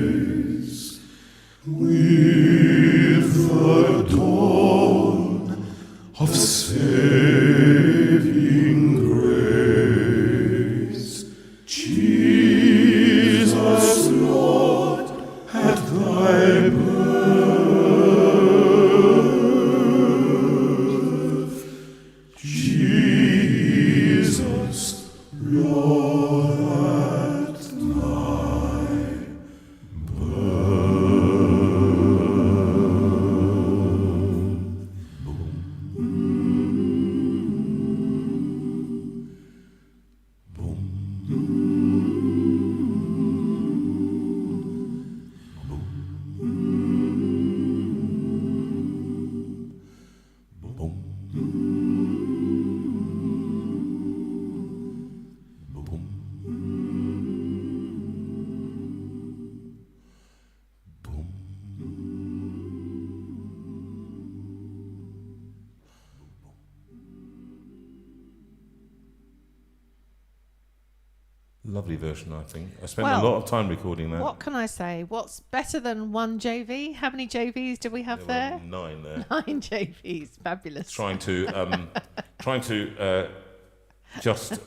[SPEAKER 3] With the dawn of saving grace, Jesus, Lord, at thy birth. Jesus, Lord, at thy
[SPEAKER 1] Lovely version, I think. I spent
[SPEAKER 2] Well,
[SPEAKER 1] a lot of time recording that.
[SPEAKER 2] What can I say? What's better than one JV? How many JVs do we have
[SPEAKER 1] There
[SPEAKER 2] there?
[SPEAKER 1] were 9 there.
[SPEAKER 2] 9 JVs. Fabulous.
[SPEAKER 1] Trying to just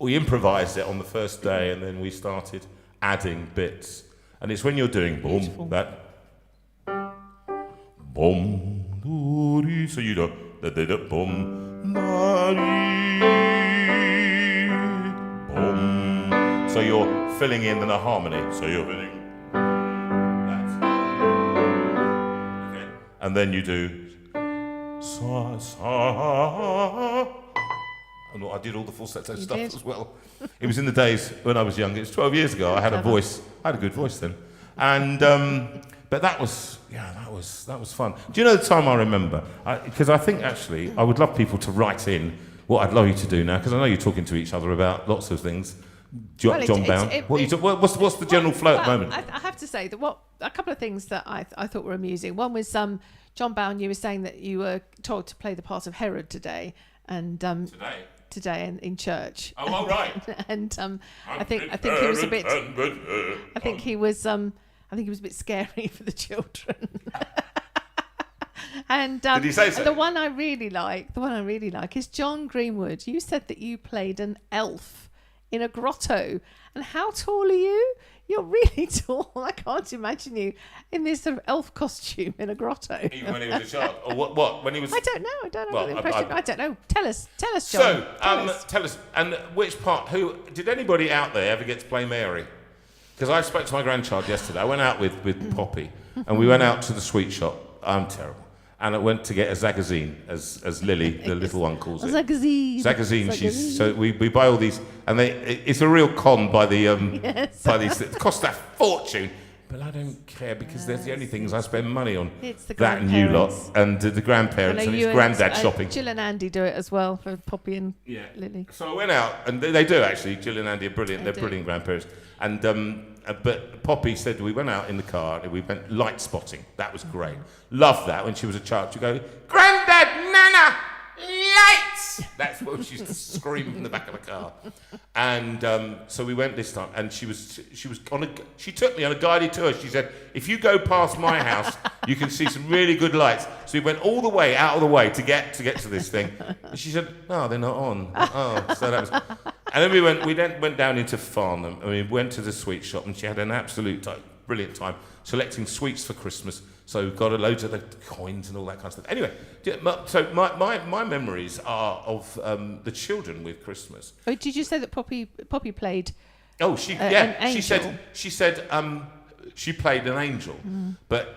[SPEAKER 1] we improvised it on the first day, and then we started adding bits. And it's when you're doing boom,
[SPEAKER 2] Beautiful.
[SPEAKER 1] that boom, doo-dee, so you do da da da boom, da-dee, boom. So you're filling in the harmony. So you're filling that. Okay. And then you do sa sa. And I did all the falsetto stuff
[SPEAKER 2] did.
[SPEAKER 1] as well. It was in the days when I was young. It was 12 years ago. I had a voice. I had a good voice then. And but that was fun. Do you know the time I remember? Because I think actually I would love people to write in what I'd love you to do now, because I know you're talking to each other about lots of things.
[SPEAKER 2] Well,
[SPEAKER 1] John Bound. What's the general flow at the moment?
[SPEAKER 2] I have to say that a couple of things that I thought were amusing. One was John Bound. You were saying that you were told to play the part of Herod today, and today in church.
[SPEAKER 1] Oh, all right.
[SPEAKER 2] And I think he was a bit. I think he was a bit scary for the children. And
[SPEAKER 1] did he say so?
[SPEAKER 2] The one I really like is John Greenwood. You said that you played an elf in a grotto. And how tall are you? You're really tall. I can't imagine you in this sort of elf costume in a grotto.
[SPEAKER 1] Even when he was a child, or what? When he was?
[SPEAKER 2] I don't know. I don't know.
[SPEAKER 1] Well,
[SPEAKER 2] the impression. I don't know. Tell us, John.
[SPEAKER 1] So, tell us. And which part? Who did anybody out there ever get to play Mary? Because I spoke to my grandchild yesterday. I went out with Poppy, and we went out to the sweet shop. I'm terrible. And I went to get a zagazine, as Lily, the little one, calls it. Zagazine. So we buy all these, and it's a real con by the by these. It costs a fortune, but I don't care because they're the only things I spend money on.
[SPEAKER 2] It's the
[SPEAKER 1] that and you lot,
[SPEAKER 2] grandparents.
[SPEAKER 1] and the grandparents, and it's granddad shopping.
[SPEAKER 2] Jill and Andy do it as well for Poppy and Lily.
[SPEAKER 1] So I went out, and they do actually. Jill and Andy are brilliant. They're
[SPEAKER 2] do.
[SPEAKER 1] brilliant grandparents. And but Poppy said we went out in the car and we went light spotting. That was great. Loved that when she was a child. She'd go, "Grandad, Nana, lights!" That's what she used to scream from the back of the car. And so we went this time, and she took me on a guided tour. She said, "If you go past my house, you can see some really good lights." So we went all the way out of the way to get to this thing. And she said, "No, they're not on." Oh, so that was. And then we went down into Farnham, and we went to the sweet shop, and she had an absolute brilliant time selecting sweets for Christmas. So we got a load of the coins and all that kind of stuff. Anyway, so my memories are of the children with Christmas.
[SPEAKER 2] Oh, did you say that Poppy played
[SPEAKER 3] Oh, she said she played an angel, but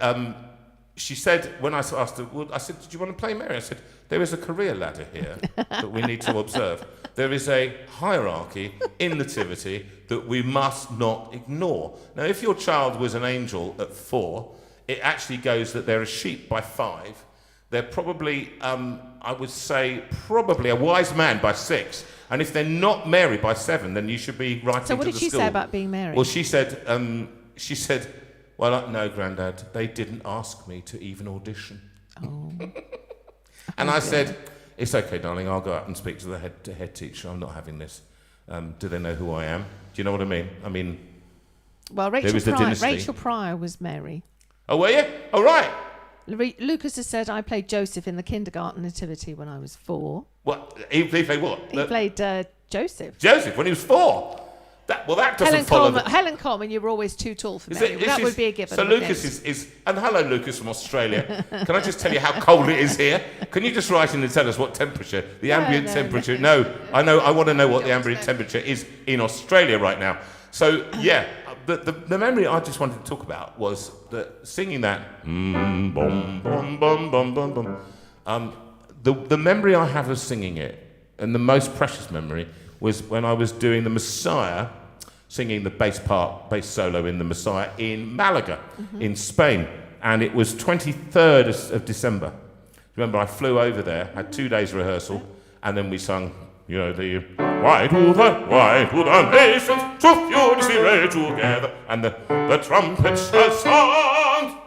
[SPEAKER 3] she said when I asked her, I said, "Did you want to play Mary?" I said, "There is a career ladder here that we need to observe. There is a hierarchy in Nativity that we must not ignore. Now, if your child was an angel at 4, it actually goes that they're a sheep by 5. They're probably, I would say, probably a wise man by 6. And if they're not Mary by 7, then you should be writing to the school."
[SPEAKER 2] So what did she say about being Mary?
[SPEAKER 3] Well, she said, "Well, no, Grandad, they didn't ask me to even audition."
[SPEAKER 2] Oh.
[SPEAKER 3] And I said, "It's okay, darling, I'll go out and speak to the head teacher. I'm not having this. Do they know who I am?" Do you know what I mean? I mean,
[SPEAKER 2] Well,
[SPEAKER 3] there was the dynasty.
[SPEAKER 2] Rachel Pryor was Mary.
[SPEAKER 3] Oh, were you? Oh, right.
[SPEAKER 2] Lucas has said I played Joseph in the kindergarten nativity when I was 4.
[SPEAKER 3] What? He played what?
[SPEAKER 2] He played Joseph.
[SPEAKER 3] Joseph when he was 4. That doesn't follow.
[SPEAKER 2] Helen Coleman, you were always too tall for Mary. That would be a given.
[SPEAKER 3] So Lucas is and hello, Lucas from Australia. Can I just tell you how cold it is here? Can you just write in and tell us what temperature, the ambient temperature? No, I know. I want to know what the ambient temperature is in Australia right now. So yeah, the memory I just wanted to talk about was that singing that. Bum, bum, bum, bum, bum, bum. The memory I have of singing it, and the most precious memory, was when I was doing the Messiah, singing the bass solo in the Messiah in Malaga, in Spain. And it was 23rd of December. Remember, I flew over there, had 2 days rehearsal, and then we sung, you know, the why do the nations to fury be read together, and the trumpets shall sound,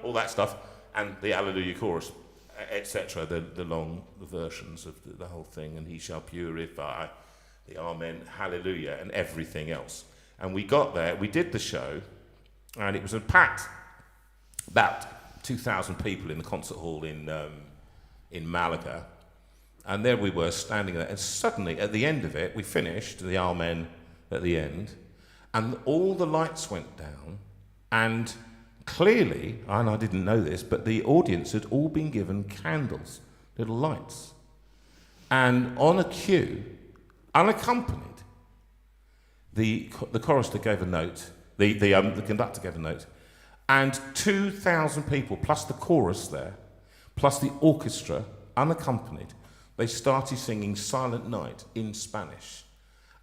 [SPEAKER 3] all that stuff, and the Alleluia chorus, etc., the long versions of the whole thing, and he shall purify, the Amen, Hallelujah, and everything else. And we got there, we did the show, and it was packed, about 2,000 people in the concert hall in Malaga, and there we were standing there, and suddenly at the end of it, we finished the Amen at the end, and all the lights went down, and clearly, and I didn't know this, but the audience had all been given candles, little lights. And on a cue, unaccompanied, the chorister gave a note, the conductor gave a note, and 2,000 people, plus the chorus there, plus the orchestra, unaccompanied, they started singing Silent Night in Spanish.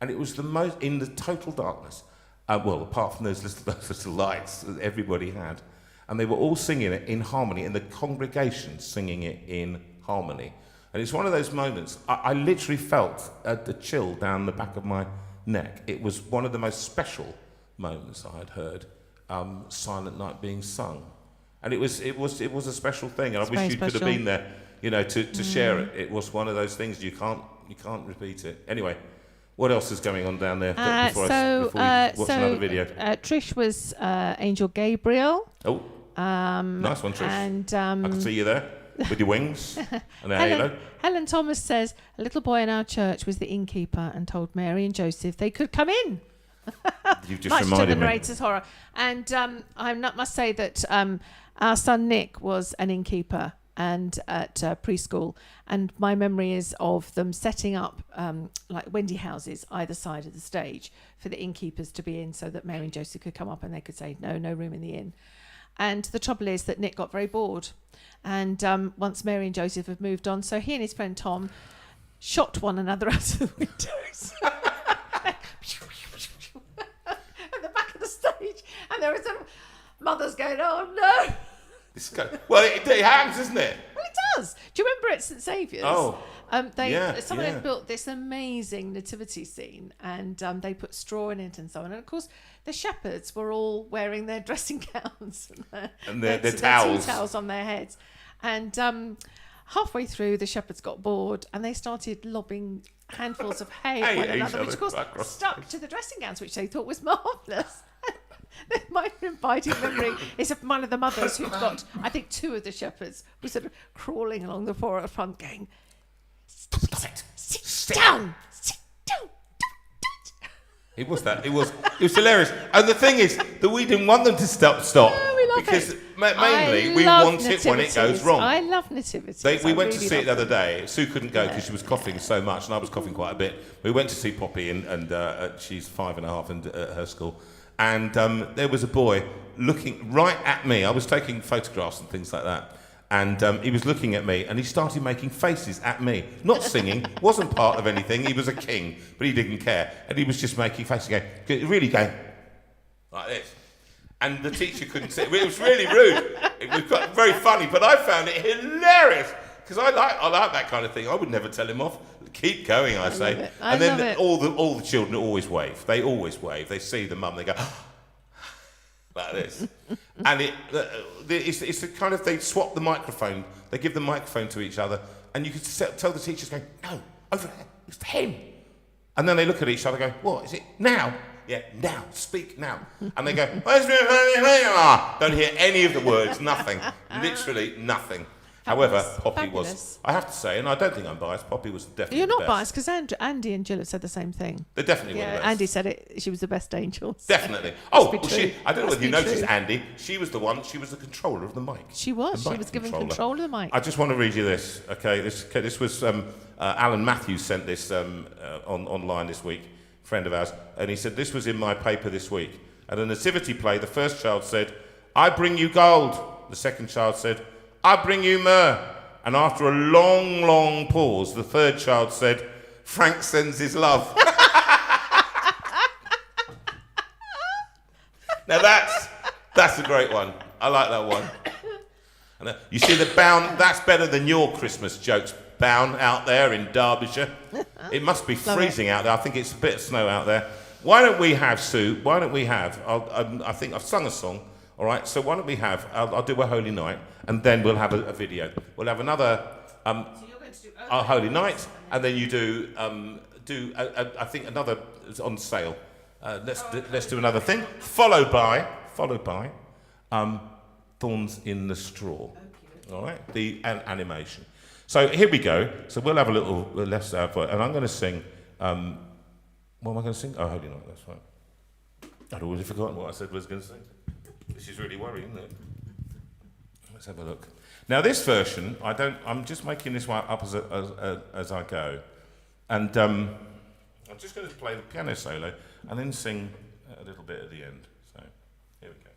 [SPEAKER 3] And it was the most, in the total darkness, well, apart from those little lights that everybody had. And they were all singing it in harmony, and the congregation singing it in harmony. And it's one of those moments, I literally felt the chill down the back of my neck. It was one of the most special moments I had heard Silent Night being sung. And it was a special thing, and I wish you could have been there, you know, to share it. It was one of those things you can't repeat it. Anyway. What else is going on down there before we watch another video?
[SPEAKER 2] Trish was Angel Gabriel.
[SPEAKER 3] Oh, nice one, Trish.
[SPEAKER 2] And
[SPEAKER 3] I can see you there with your wings and a halo.
[SPEAKER 2] Helen Thomas says, a little boy in our church was the innkeeper and told Mary and Joseph they could come in.
[SPEAKER 3] You've just
[SPEAKER 2] Much
[SPEAKER 3] reminded
[SPEAKER 2] to the
[SPEAKER 3] me.
[SPEAKER 2] narrator's horror. And I must say that our son Nick was an innkeeper and at preschool, and my memory is of them setting up like Wendy houses either side of the stage for the innkeepers to be in, so that Mary and Joseph could come up and they could say no room in the inn. And the trouble is that Nick got very bored, and once Mary and Joseph have moved on, so he and his friend Tom shot one another out of the windows at the back of the stage, and there were some mothers going, "Oh no."
[SPEAKER 3] Well, it happens, isn't it?
[SPEAKER 2] Well, it does. Do you remember at St Saviour's?
[SPEAKER 3] Oh,
[SPEAKER 2] someone had built this amazing nativity scene, and they put straw in it and so on. And of course, the shepherds were all wearing their dressing gowns
[SPEAKER 3] and their towels.
[SPEAKER 2] Tea towels on their heads. And halfway through, the shepherds got bored, and they started lobbing handfuls of hay at one another, which of course stuck to the dressing gowns, which they thought was marvellous. My abiding memory is of one of the mothers who'd got, I think, 2 of the shepherds were sort of crawling along the front going, "Stop it! Sit down! Sit down! Don't."
[SPEAKER 3] It was hilarious. And the thing is that we didn't want them to stop.
[SPEAKER 2] No, we love
[SPEAKER 3] because
[SPEAKER 2] it.
[SPEAKER 3] mainly
[SPEAKER 2] I
[SPEAKER 3] we
[SPEAKER 2] love
[SPEAKER 3] want it when it goes
[SPEAKER 2] nativities.
[SPEAKER 3] wrong.
[SPEAKER 2] I love nativities.
[SPEAKER 3] We
[SPEAKER 2] I
[SPEAKER 3] went to
[SPEAKER 2] really
[SPEAKER 3] see it
[SPEAKER 2] love
[SPEAKER 3] the other
[SPEAKER 2] them.
[SPEAKER 3] day. Sue couldn't go because she was coughing so much, and I was coughing quite a bit. We went to see Poppy, and she's 5.5 and at her school. And there was a boy looking right at me. I was taking photographs and things like that. And he was looking at me, and he started making faces at me. Not singing, wasn't part of anything. He was a king, but he didn't care. And he was just making faces, really going like this. And the teacher couldn't see it. It was really rude. It was quite very funny, but I found it hilarious because I like that kind of thing. I would never tell him off. Keep going, I say.
[SPEAKER 2] love it. I
[SPEAKER 3] And then
[SPEAKER 2] love it.
[SPEAKER 3] all the children always wave. They always wave. They see the mum, they go like this. And it's the kind of, they swap the microphone. They give the microphone to each other, and you can tell the teachers going, no, over there, it's him. And then they look at each other, going, what is it now? Yeah, now, speak now. And they go, don't hear any of the words, nothing, literally nothing. However, Poppy was,
[SPEAKER 2] Fabulous.
[SPEAKER 3] I have to say, and I don't think I'm biased, Poppy was definitely
[SPEAKER 2] You're
[SPEAKER 3] the
[SPEAKER 2] not
[SPEAKER 3] best.
[SPEAKER 2] biased because Andy and Jill have said the same thing.
[SPEAKER 3] They definitely were the
[SPEAKER 2] Yeah,
[SPEAKER 3] best.
[SPEAKER 2] Andy said it. She was the best angel.
[SPEAKER 3] Definitely.
[SPEAKER 2] Must
[SPEAKER 3] Oh,
[SPEAKER 2] be
[SPEAKER 3] well,
[SPEAKER 2] true.
[SPEAKER 3] I don't know
[SPEAKER 2] Must
[SPEAKER 3] whether you
[SPEAKER 2] be
[SPEAKER 3] noticed,
[SPEAKER 2] true.
[SPEAKER 3] Andy, she was the controller of the mic.
[SPEAKER 2] She was.
[SPEAKER 3] The
[SPEAKER 2] She
[SPEAKER 3] mic
[SPEAKER 2] was given
[SPEAKER 3] controller.
[SPEAKER 2] control of the mic.
[SPEAKER 3] I just want to read you this, okay? This was, Alan Matthews sent this online this week, friend of ours, and he said, this was in my paper this week. At a nativity play, the first child said, I bring you gold. The second child said, I bring you myrrh. And after a long, long pause, the third child said, Frank sends his love. Now that's a great one. I like that one. And you see the Bown, that's better than your Christmas jokes, Bown, out there in Derbyshire. It must be freezing out there. I think it's a bit of snow out there. Why don't we have, Sue, I think I've sung a song, all right? So why don't we have, I'll do a Holy Night, and then we'll have a video. We'll have another our Holy Night, and then you do I think another is on sale. Let's do another thing, followed by Thorns in the Straw. All right, the animation. So here we go. So we'll have a little left and I'm going to sing. What am I going to sing? Oh, Holy Night. That's right. I'd already forgotten what I said I was going to sing. This is really worrying, isn't it? Let's have a look. Now this version, I'm just making this one up as I go, and I'm just going to play the piano solo and then sing a little bit at the end. So here we go.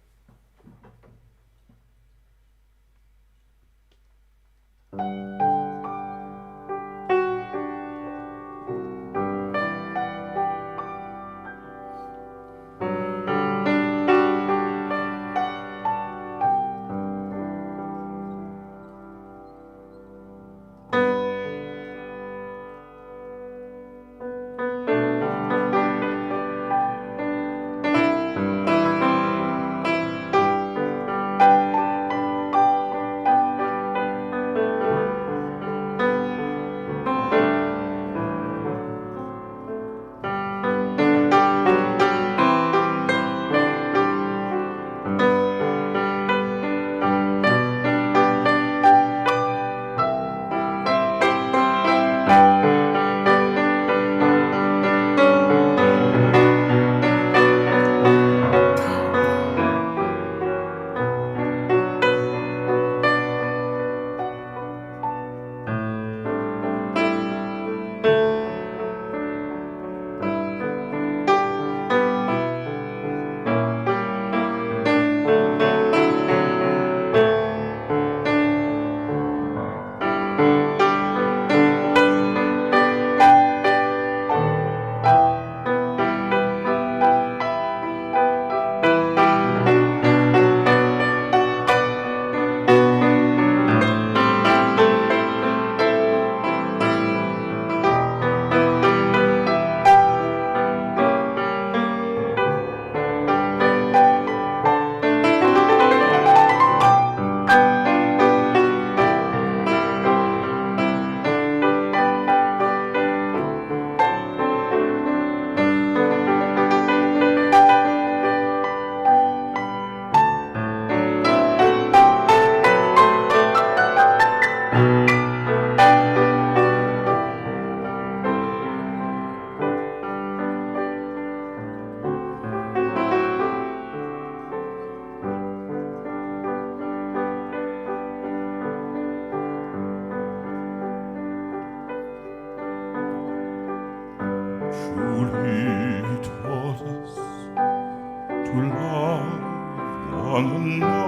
[SPEAKER 3] one another.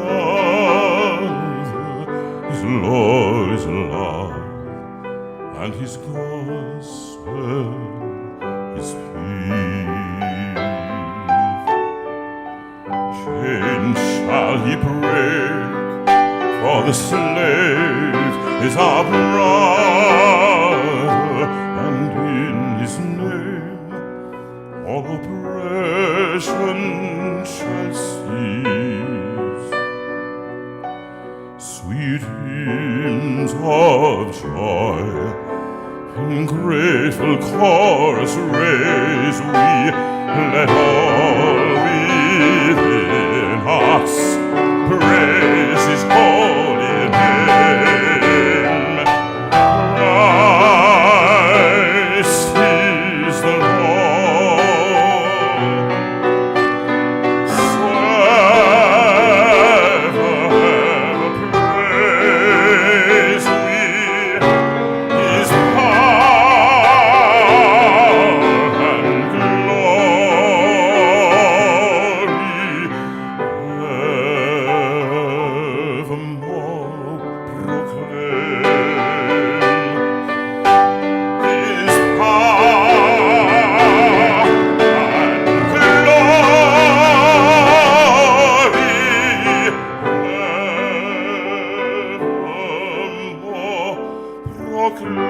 [SPEAKER 3] His law is love, and his gospel is peace. Chains shall he break, for the slave is our brother, and in his name all oppression shall cease. Sweet hymns of joy in grateful chorus raise we, let all within us praise his holy name. Christ is the Lord. Forever praise we his power and glory, evermore proclaim his power and glory, evermore proclaim.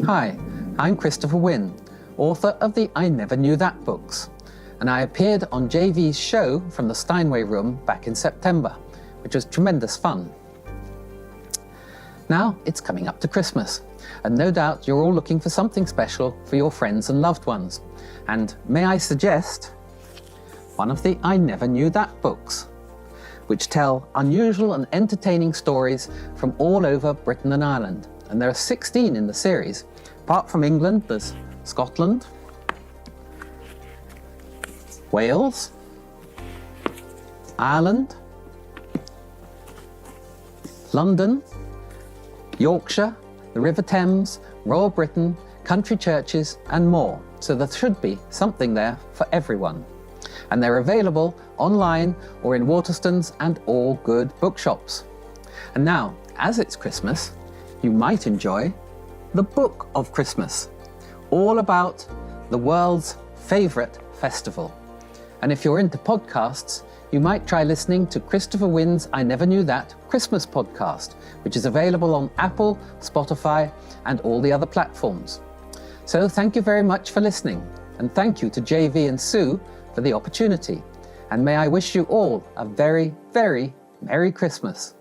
[SPEAKER 8] Hi, I'm Christopher Wynne, author of the I Never Knew That books, and I appeared on JV's show from the Steinway room back in September, which was tremendous fun. Now it's coming up to Christmas, and no doubt you're all looking for something special for your friends and loved ones. And may I suggest one of the I Never Knew That books, which tell unusual and entertaining stories from all over Britain and Ireland. And there are 16 in the series. Apart from England, there's Scotland, Wales, Ireland, London, Yorkshire, the River Thames, Royal Britain, country churches, and more. So there should be something there for everyone. And they're available online or in Waterstones and all good bookshops. And now, as it's Christmas, you might enjoy the Book of Christmas, all about the world's favourite festival. And if you're into podcasts, you might try listening to Christopher Wynne's I Never Knew That Christmas podcast, which is available on Apple, Spotify, and all the other platforms. So thank you very much for listening, and thank you to JV and Sue for the opportunity. And may I wish you all a very, very Merry Christmas.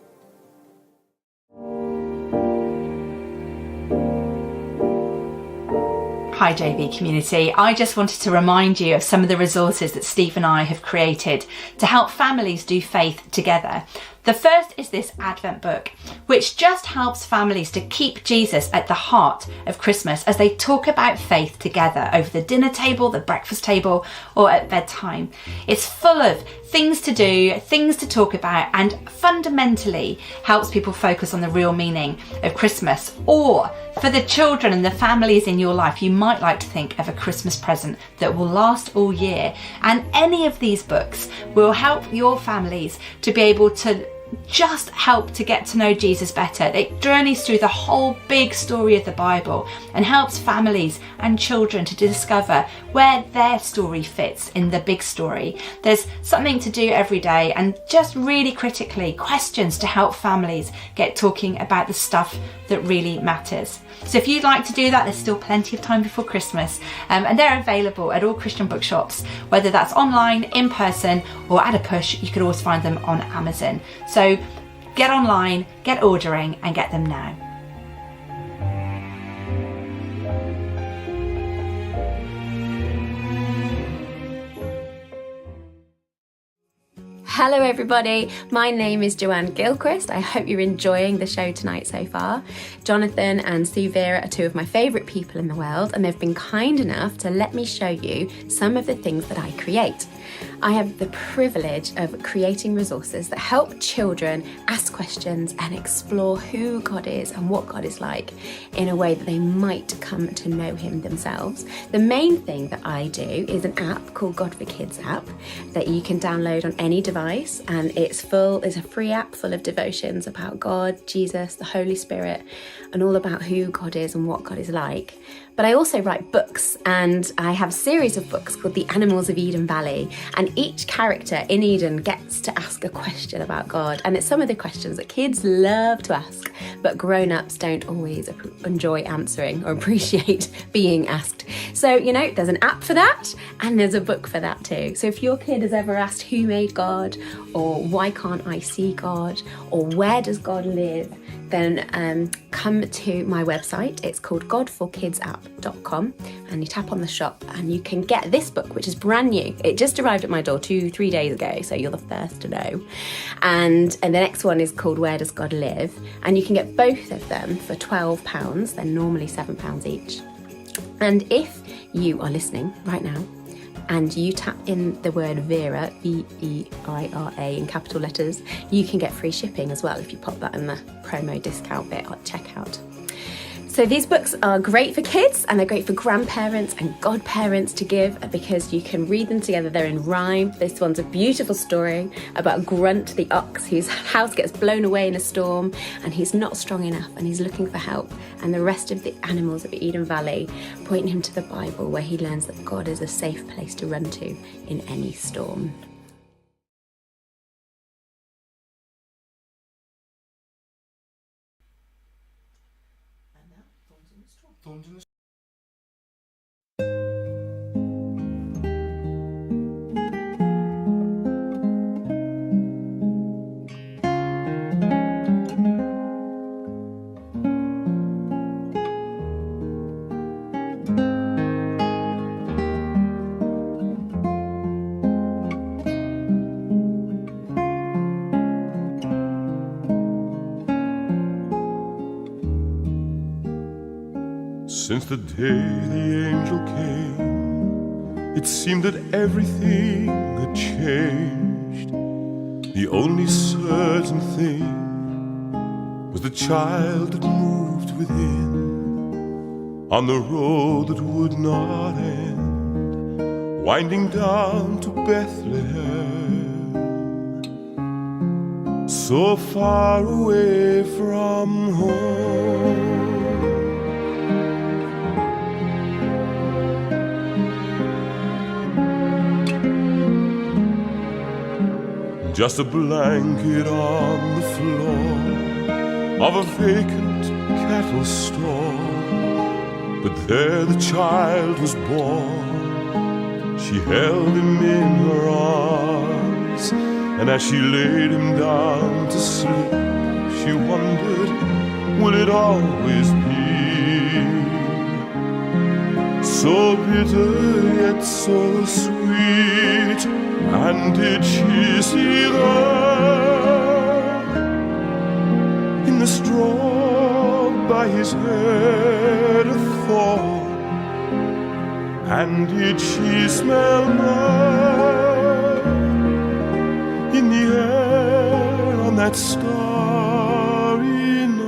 [SPEAKER 9] Hi JV community, I just wanted to remind you of some of the resources that Steve and I have created to help families do faith together. The first is this Advent book, which just helps families to keep Jesus at the heart of Christmas as they talk about faith together over the dinner table, the breakfast table, or at bedtime. It's full of things to do, things to talk about, and fundamentally helps people focus on the real meaning of Christmas. Or for the children and the families in your life, you might like to think of a Christmas present that will last all year. And any of these books will help your families to be able to just help to get to know Jesus better. It journeys through the whole big story of the Bible and helps families and children to discover where their story fits in the big story. There's something to do every day, and just really critically, questions to help families get talking about the stuff that really matters. So if you'd like to do that, there's still plenty of time before Christmas, and they're available at all Christian bookshops, whether that's online, in person, or at a push. You could always find them on Amazon. So get online, get ordering, and get them now.
[SPEAKER 10] Hello everybody, my name is Joanne Gilchrist. I hope you're enjoying the show tonight so far. Jonathan and Sue Veira are two of my favourite people in the world, and they've been kind enough to let me show you some of the things that I create. I have the privilege of creating resources that help children ask questions and explore who God is and what God is like in a way that they might come to know him themselves. The main thing that I do is an app called God for Kids app that you can download on any device, and it's a free app full of devotions about God, Jesus, the Holy Spirit, and all about who God is and what God is like. But I also write books, and I have a series of books called The Animals of Eden Valley, and each character in Eden gets to ask a question about God, and it's some of the questions that kids love to ask, but grown-ups don't always enjoy answering or appreciate being asked. So, there's an app for that, and there's a book for that too. So if your kid has ever asked who made God, or why can't I see God, or where does God live, then come to my website. It's called godforkidsapp.com, and you tap on the shop and you can get this book, which is brand new. It just arrived at my door 2-3 days ago, so you're the first to know. And the next one is called Where Does God Live? And you can get both of them for £12. They're normally £7 each. And if you are listening right now and you tap in the word Veira, V-E-I-R-A in capital letters, you can get free shipping as well if you pop that in the promo discount bit at checkout. So these books are great for kids, and they're great for grandparents and godparents to give, because you can read them together. They're in rhyme. This one's a beautiful story about Grunt the ox, whose house gets blown away in a storm, and he's not strong enough and he's looking for help. And the rest of the animals of Eden Valley point him to the Bible, where he learns that God is a safe place to run to in any storm.
[SPEAKER 3] Since the day the angel came, it seemed that everything had changed. The only certain thing was the child that moved within, on the road that would not end, winding down to Bethlehem, so far away from home. Just a blanket on the floor of a vacant cattle store. But there the child was born. She held him in her arms, and as she laid him down to sleep, she wondered, will it always be so bitter yet so sweet? And did she see there the straw by his head a thorn, and did she smell myrrh in the air on that starry night?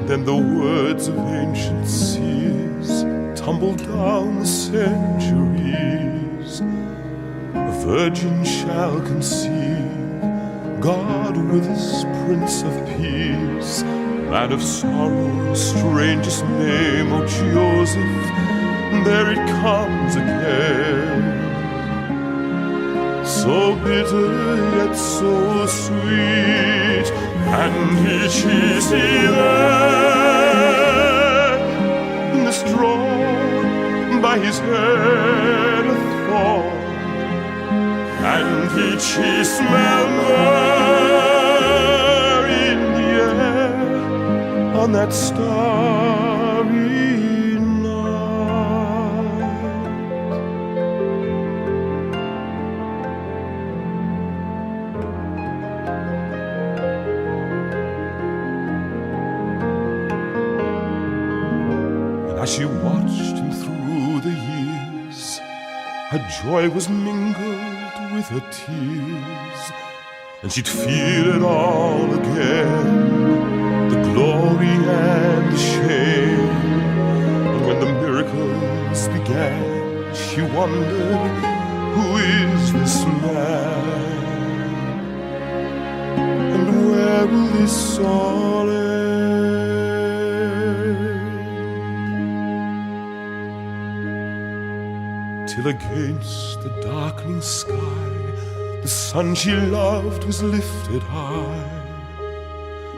[SPEAKER 3] Then the words of ancient seers tumble down the centuries. A virgin shall conceive, God with his Prince of Peace. Land of sorrow, strangest name, O Joseph, there it comes again. So bitter yet so sweet, and did she see there in the straw by his head a thorn, and did she smell myrrh in the air on that starry As she watched him through the years, her joy was mingled with her tears, and she'd feel it all again, the glory and the shame. And when the miracles began, she wondered, who is this man? And where will this all end? Till against the darkening sky the sun she loved was lifted high,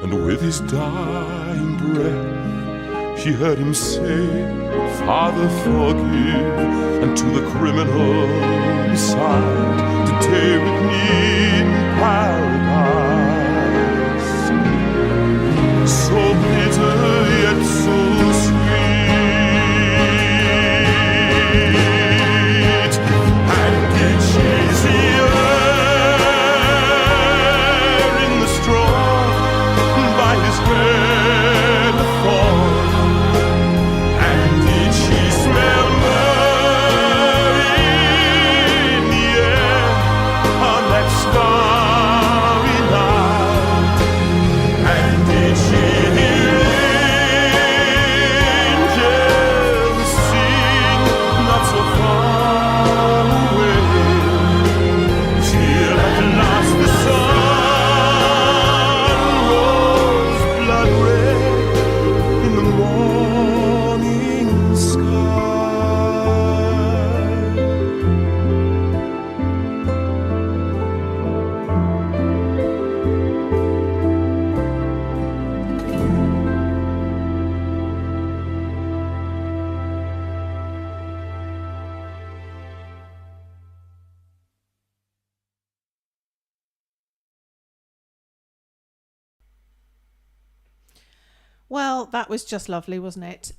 [SPEAKER 3] and with his dying breath she heard him say, Father, forgive, and to the criminal beside, today with me in paradise. So bitter yet so sweet,
[SPEAKER 2] Well, that was just lovely, wasn't it?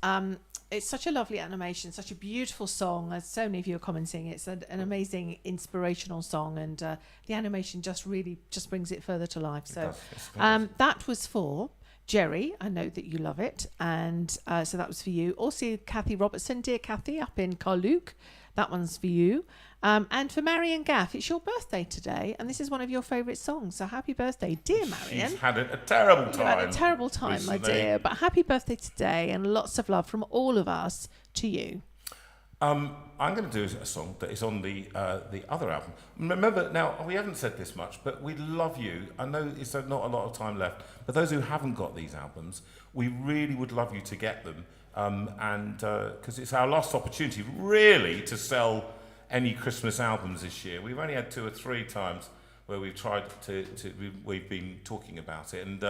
[SPEAKER 2] It's such a lovely animation, such a beautiful song. As so many of you are commenting, it's an amazing inspirational song, and the animation just really just brings it further to life. So that was for Jerry. I know that you love it, and so that was for you. Also, Kathy Robertson, dear Kathy, up in Carluke, that one's for you. And for Marion Gaff, it's your birthday today, and this is one of your favourite songs. So happy birthday, dear Marion.
[SPEAKER 3] She's had a terrible time.
[SPEAKER 2] You've had a terrible time, recently, my dear. But happy birthday today, and lots of love from all of us to you.
[SPEAKER 3] I'm going to do a song that is on the other album. Remember, now, we haven't said this much, but we love you. I know it's not a lot of time left, but those who haven't got these albums, we really would love you to get them. And because it's our last opportunity, really, to sell any Christmas albums this year. We've only had 2 or 3 times where we've tried we've been talking about it, and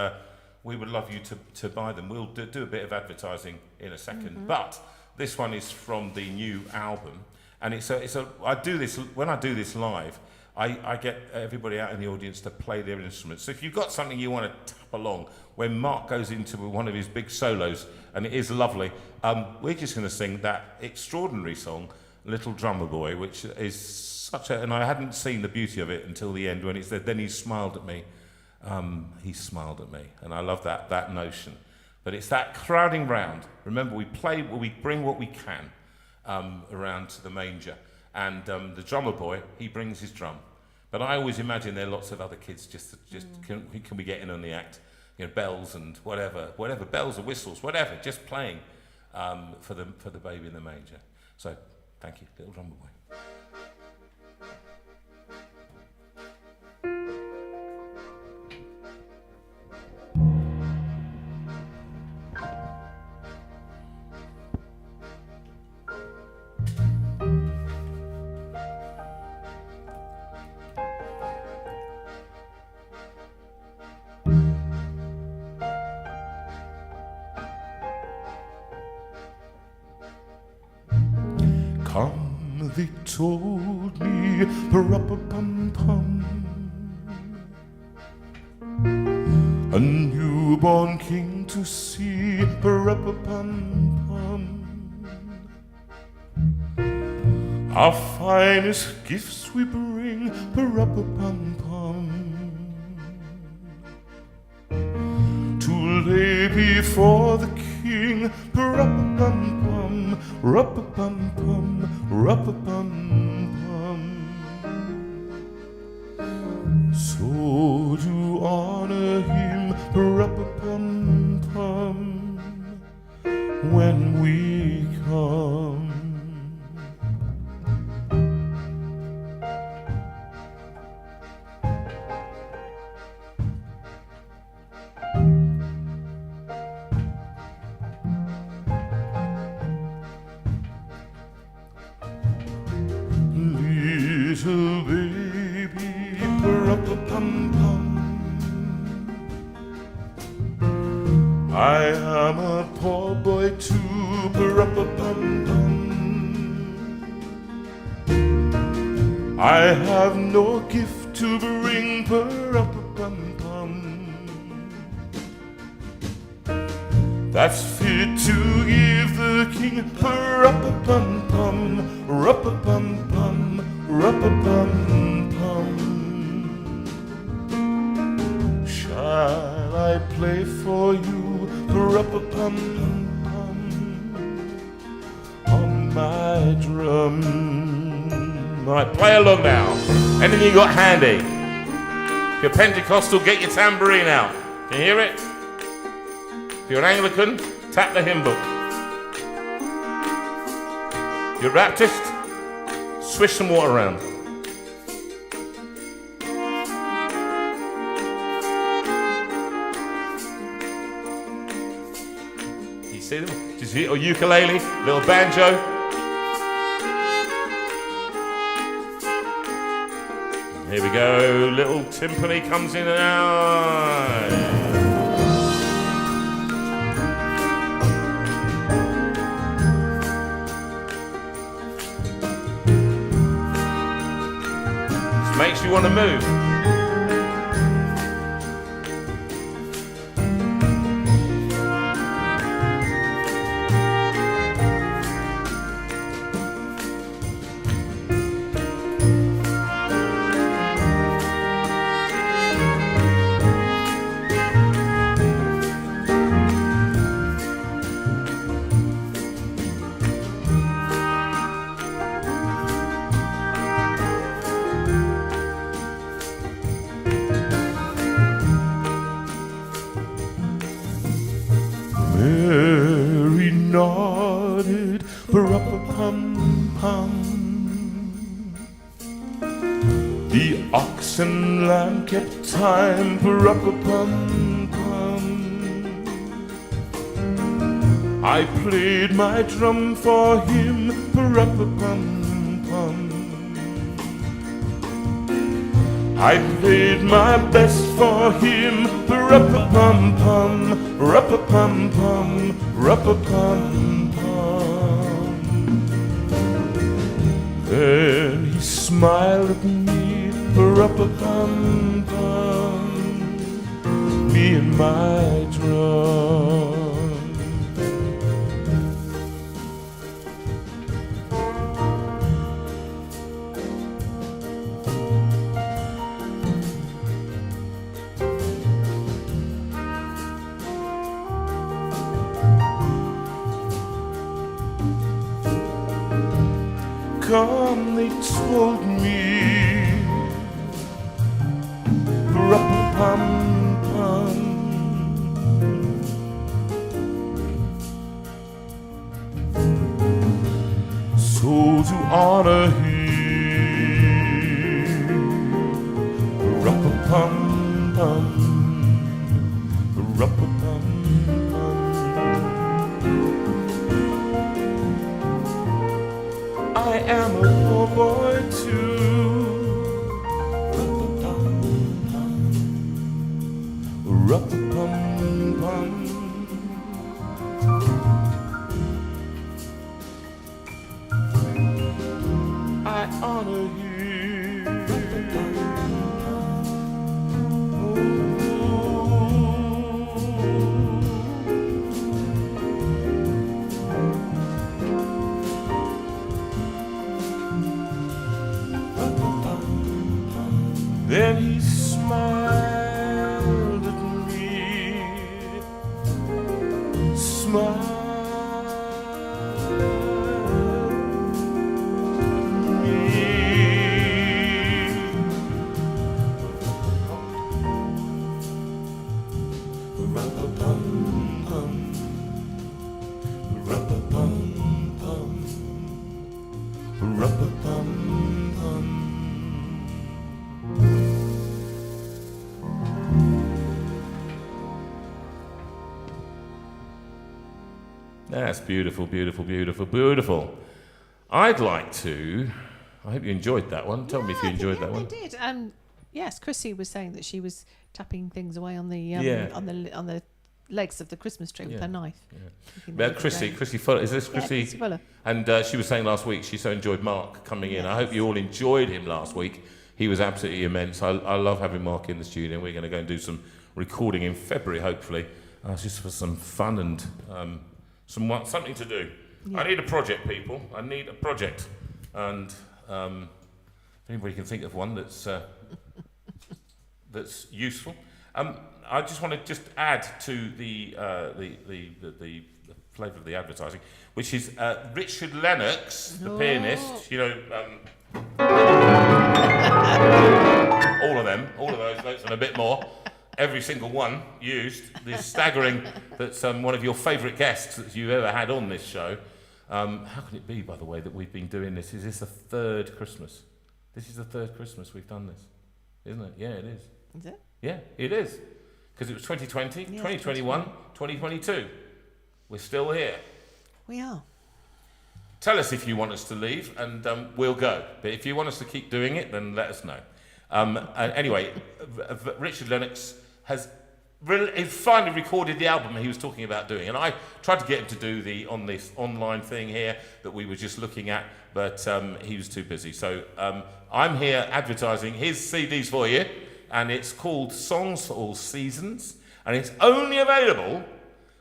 [SPEAKER 3] we would love you to buy them. We'll do a bit of advertising in a second, but this one is from the new album, and I do this when I do this live. I get everybody out in the audience to play their instruments. So if you've got something you want to tap along, when Mark goes into one of his big solos, and it is lovely, we're just going to sing that extraordinary song, Little Drummer Boy, which is such a, and I hadn't seen the beauty of it until the end when it said, then he smiled at me. He smiled at me, and I love that notion. But it's that crowding round. Remember, we bring what we can around to the manger. And the drummer boy, he brings his drum. But I always imagine there are lots of other kids just can we get in on the act? You know, bells and whatever, bells or whistles, whatever, just playing for the baby in the manger. So, thank you, Little Drummer Boy. Come, they told me, pa-ra-pa-pum-pum, a newborn king to see, pa-ra-pa-pum-pum. Our finest gifts we bring, pa-ra-pa-pum-pum, to lay before the king, pa-ra-pa-pum-pum, ra-pa-pum-pum, ra-pa-pum-pum. So to honor him, ra-pa-pum-pum, when we come. Little baby, pa-ra-pa-pum-pum, I am a poor boy too, pa-ra-pa-pum-pum. I have no gift to bring, pa-ra-pa-pum-pum, that's fit to give the king, pa-ra-pa-pum-pum, ra-pa-pum-pum, ra-pa-pum-pum. Shall I play for you, ra-pa-pum-pum, on my drum? All right, play along now. Anything you got handy? If you're Pentecostal, get your tambourine out. Can you hear it? If you're Anglican, tap the hymn book. If you're Baptist, swish some water around. You see them? Do you see it? Or ukulele, little banjo. Here we go, little timpani comes in and out. Makes you want to move. Mary nodded, pa-ra-pa-pum-pum. The ox and lamb kept time, pa-ra-pa-pum-pum. I played my drum for him, pa-ra-pa-pum-pum. I played my best for him, pa-ra-pa-pum-pum, ra-pa-pum-pum, ra-pa-pum-pum. Then he smiled at me, Rum-pa-pum-pum, me and my drum. Come, they told me, rum-pum-pum, so to honor him, rum-pum-pum, rum-pum-pum. I am a poor boy too. Rum-pum-pum. I honor you. Then he smiled at me, smiled at me. Rum-pa-pum-pum, rum-pa-pum-pum, rum-pa-pum-pum. That's beautiful, beautiful, beautiful, beautiful. I'd like to. I hope you enjoyed that one. Tell me if you enjoyed that one.
[SPEAKER 2] I did. Yes, Chrissy was saying that she was tapping things away on the on the legs of the Christmas tree with her knife.
[SPEAKER 3] Yeah. Chrissy Fuller. Is this Chrissy?
[SPEAKER 2] Chrissy Fuller.
[SPEAKER 3] And she was saying last week she so enjoyed Mark coming in. I hope you all enjoyed him last week. He was absolutely immense. I love having Mark in the studio. We're going to go and do some recording in February, hopefully, just for some fun and something to do. Yeah. I need a project, people. I need a project, and if anybody can think of one that's that's useful. I just want to add to the flavour of the advertising, which is Richard Lennox, the pianist. You know, all of those notes and a bit more. Every single one used. It's staggering that one of your favourite guests that you've ever had on this show. How can it be, by the way, that we've been doing this? Is this the third Christmas? This is the third Christmas we've done this, isn't it? Yeah, it is.
[SPEAKER 2] Is it?
[SPEAKER 3] Yeah, it is. Because it was 2020, 2021, 2022. We're still here.
[SPEAKER 2] We are.
[SPEAKER 3] Tell us if you want us to leave, and we'll go. But if you want us to keep doing it, then let us know. Anyway, Richard Lennox has finally recorded the album he was talking about doing, and I tried to get him to do on this online thing here that we were just looking at, but he was too busy. So I'm here advertising his CDs for you, and it's called Songs for All Seasons, and it's only available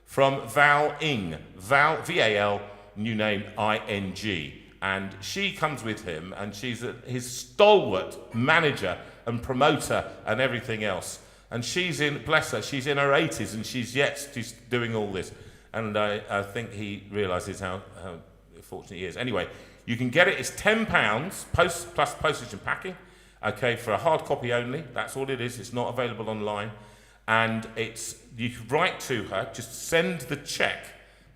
[SPEAKER 3] from Val Ing, Val, new name I-N-G. And she comes with him, and she's his stalwart manager and promoter and everything else. And she's bless her, she's in her 80s, and she's doing all this. And I think he realises how fortunate he is. Anyway, you can get it. It's £10 plus postage and packing. Okay, for a hard copy only. That's all it is. It's not available online. And you can write to her. Just send the cheque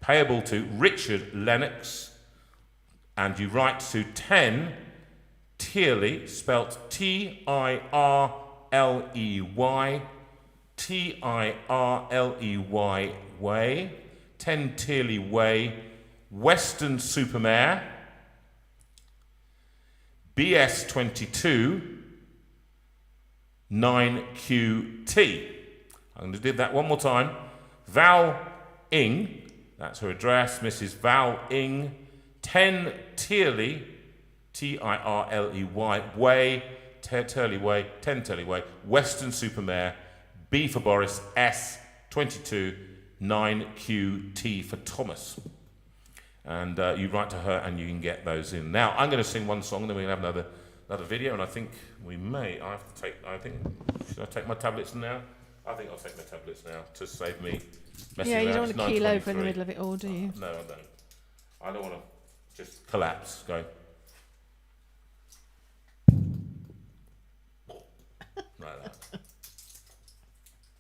[SPEAKER 3] payable to Richard Lennox. And you write to 10 Tierley, spelt Tirley, Tirley Way, 10 Tierley Way, Weston-super-Mare, BS22 9QT. I'm going to do that one more time. Val Ing, that's her address, Mrs. Val Ing, 10 Tierley, Tirley Way, Turley Way, 10 Turley Way, Weston-super-Mare, B for Boris, S 22 9QT for Thomas. And you write to her and you can get those in. Now, I'm going to sing one song, then we're going to have another video, and I think we may. Should I take my tablets now? I think I'll take my tablets now to save me messing around.
[SPEAKER 2] Yeah, you don't want to keel over in the
[SPEAKER 3] 9:23.
[SPEAKER 2] middle of it all, do you?
[SPEAKER 3] No, I don't. I don't want to just collapse. Go. Like that.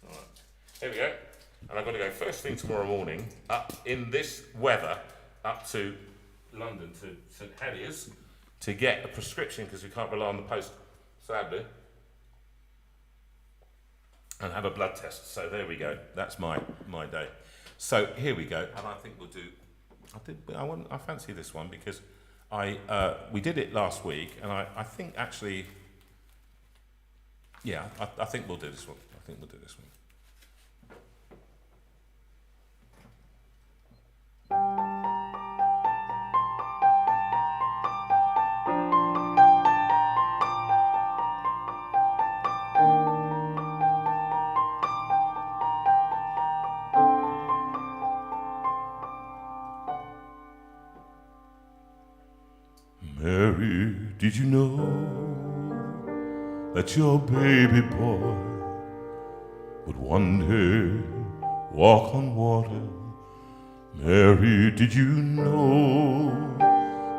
[SPEAKER 3] All right. Here we go. And I've got to go first thing tomorrow morning up in this weather up to London, to St Heliers, to get a prescription because we can't rely on the post, sadly, and have a blood test. So there we go. That's my day. So here we go. And I think we'll do. I fancy this one because we did it last week, and I think actually, yeah, I think we'll do this one. I think we'll do this one. Mary, did you know that your baby boy would one day walk on water? Mary, did you know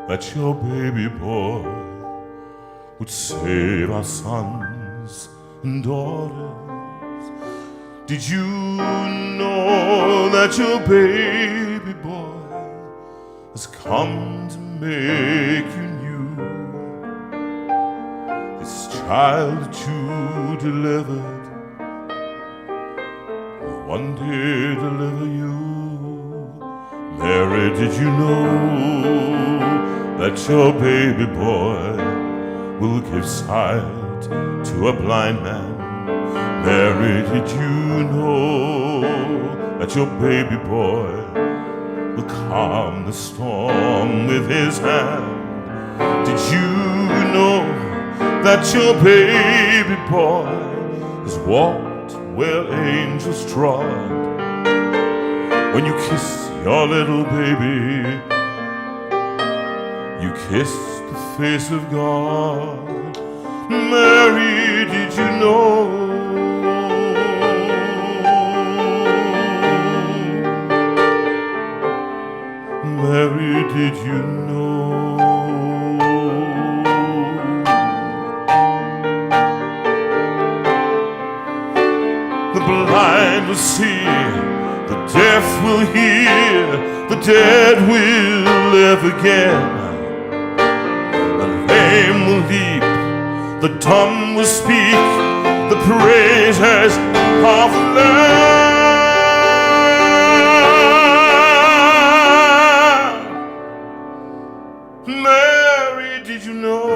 [SPEAKER 3] that your baby boy would save our sons and daughters? Did you know that your baby boy has come to make you new? This child that you delivered will one day deliver you. Mary, did you know that your baby boy will give sight to a blind man? Mary, did you know that your baby boy will calm the storm with his hand? Did you know that your baby boy has walked where angels trod? When you kiss your little baby, you kiss the face of God. Mary, did you know? Mary, did you know? The blind will see, the deaf will hear, the dead will live again. The lame will leap, the dumb will speak, the praises of the Lamb. Mary, did you know?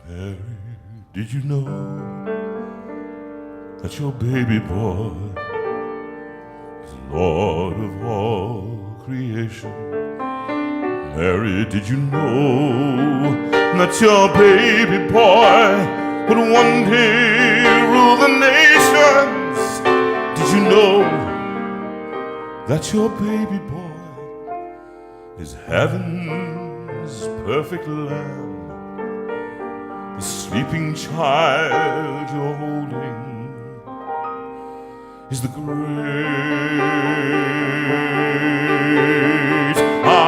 [SPEAKER 3] Mary, did you know that your baby boy is Lord of all creation? Mary, did you know that your baby boy would one day rule the nations? Did you know that your baby boy is heaven's perfect lamb? The sleeping child you're holding is the great I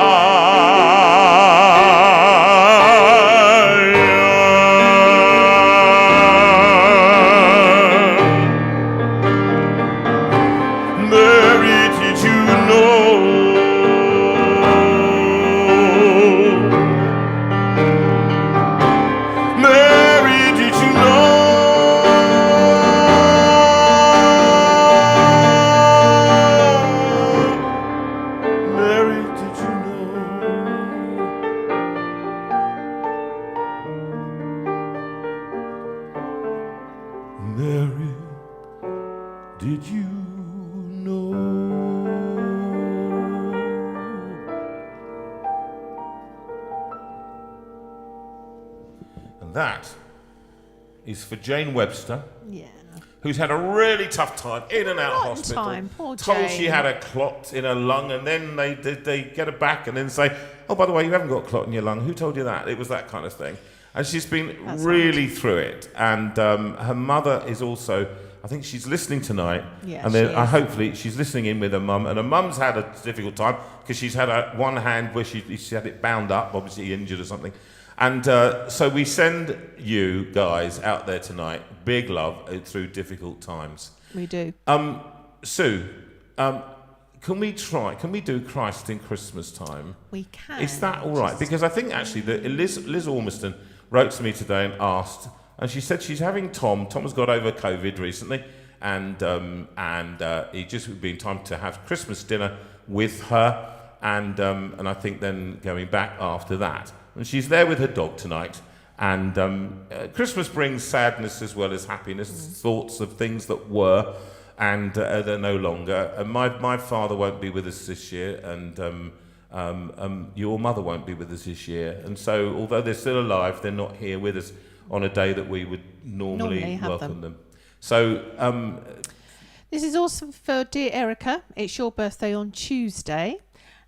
[SPEAKER 3] am. Mary, did you know that is for Jane Webster,
[SPEAKER 2] Yeah.
[SPEAKER 3] who's had a really tough time in and out of
[SPEAKER 2] Rotten
[SPEAKER 3] hospital.
[SPEAKER 2] time, poor
[SPEAKER 3] Told she
[SPEAKER 2] Jane.
[SPEAKER 3] had a clot in her lung, and then they get her back and then say, oh, by the way, you haven't got a clot in your lung. Who told you that? It was that kind of thing. And she's been really through it. And her mother is also, I think she's listening tonight.
[SPEAKER 2] Yeah,
[SPEAKER 3] and then
[SPEAKER 2] she is.
[SPEAKER 3] hopefully she's listening in with her mum. And her mum's had a difficult time because she's had one hand where she had it bound up, obviously injured or something. And so we send you guys out there tonight big love through difficult times.
[SPEAKER 2] We do.
[SPEAKER 3] Sue, can we do Christ in Christmas time?
[SPEAKER 2] We can.
[SPEAKER 3] Is that all right? Because I think actually that Liz Ormiston wrote to me today and asked, and she said she's having Tom. Tom has got over COVID recently, and it just would be in time to have Christmas dinner with her, and I think then going back after that. And she's there with her dog tonight. And Christmas brings sadness as well as happiness, thoughts of things that were and they're no longer. And my father won't be with us this year, and your mother won't be with us this year. And so, although they're still alive, they're not here with us on a day that we would normally welcome them. So
[SPEAKER 2] this is also for dear Erica. It's your birthday on Tuesday.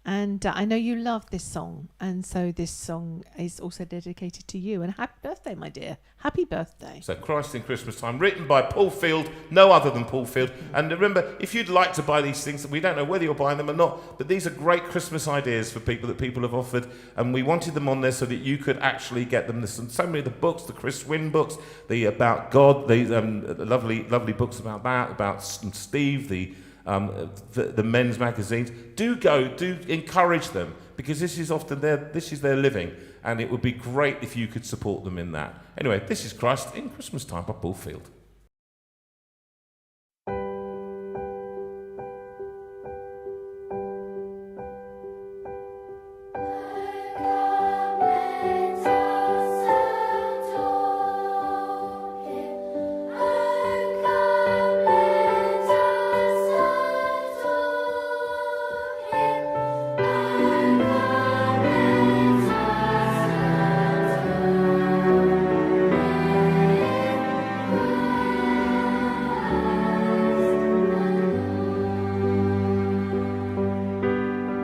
[SPEAKER 2] And I know you love this song, and so this song is also dedicated to you. And happy birthday, my dear. Happy birthday.
[SPEAKER 3] So Christ in Christmas Time, written by Paul Field, no other than Paul Field. And remember, if you'd like to buy these things, we don't know whether you're buying them or not, but these are great Christmas ideas for people that people have offered, and we wanted them on there so that you could actually get them. There's so many of the books, the Chris Wynn books, the About God, the lovely books about that, about Steve, the men's magazines. Do encourage them, because this is often their living, and it would be great if you could support them in that. Anyway, this is Christ in Christmas Time by Paul Field.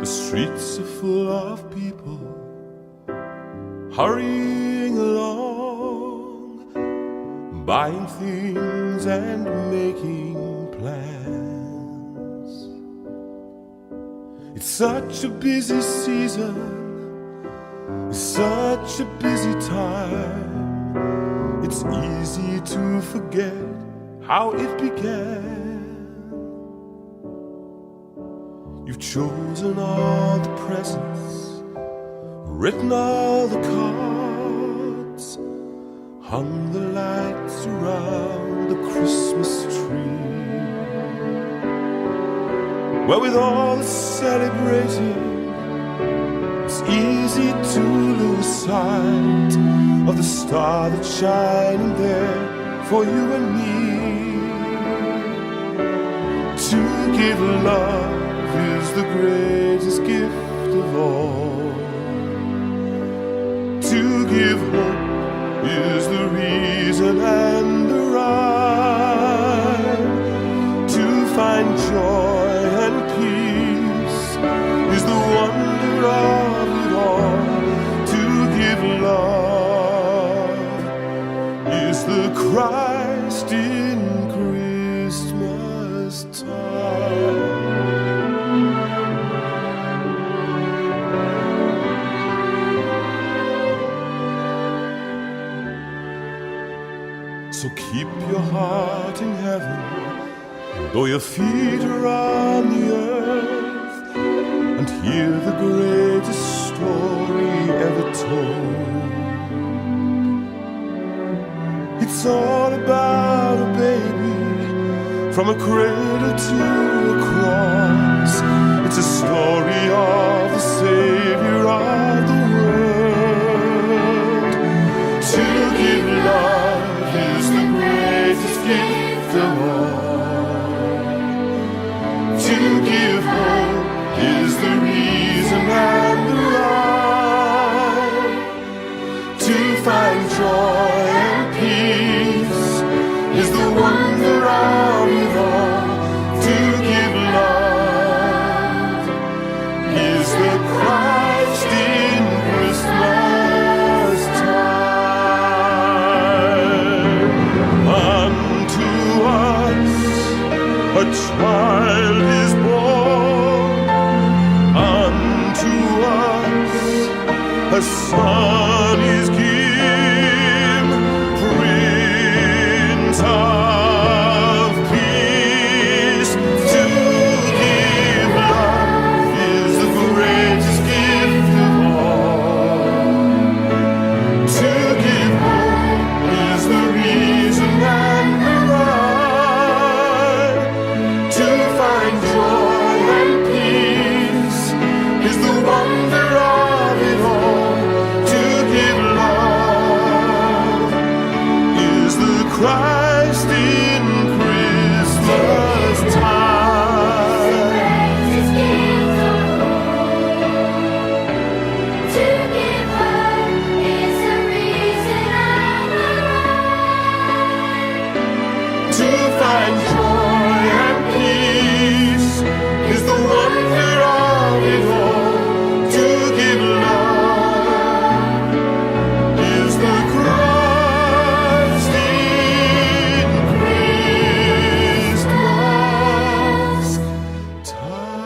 [SPEAKER 1] Streets are full of people hurrying along, buying things and making plans. It's such a busy season, it's such a busy time. It's easy to forget how it began. You've chosen all the presents, written all the cards, hung the lights around the Christmas tree. Well, with all the celebrating, it's easy to lose sight of the star that's shining there for you and me. To give love is the greatest gift of all. To give hope is the reason and the rhyme. To find joy and peace is the wonder of it all. To give love is the Christ in Christmas time. So keep your heart in heaven, though your feet are on the earth, and hear the greatest story ever told. It's all about a baby, from a cradle to a cross. It's a story of the Savior of the world. To give love is the greatest gift of all. To give hope is the reason and the rhyme. To find joy
[SPEAKER 3] a son is given, Prince of Peace. To give love is the greatest gift of all. To give hope is the reason and the right. To find joy and peace is the wonder of it all. To give love is the Christ in Christmas time. To find joy and peace is the wonder of it all. To give love is the Christ in Christmas time.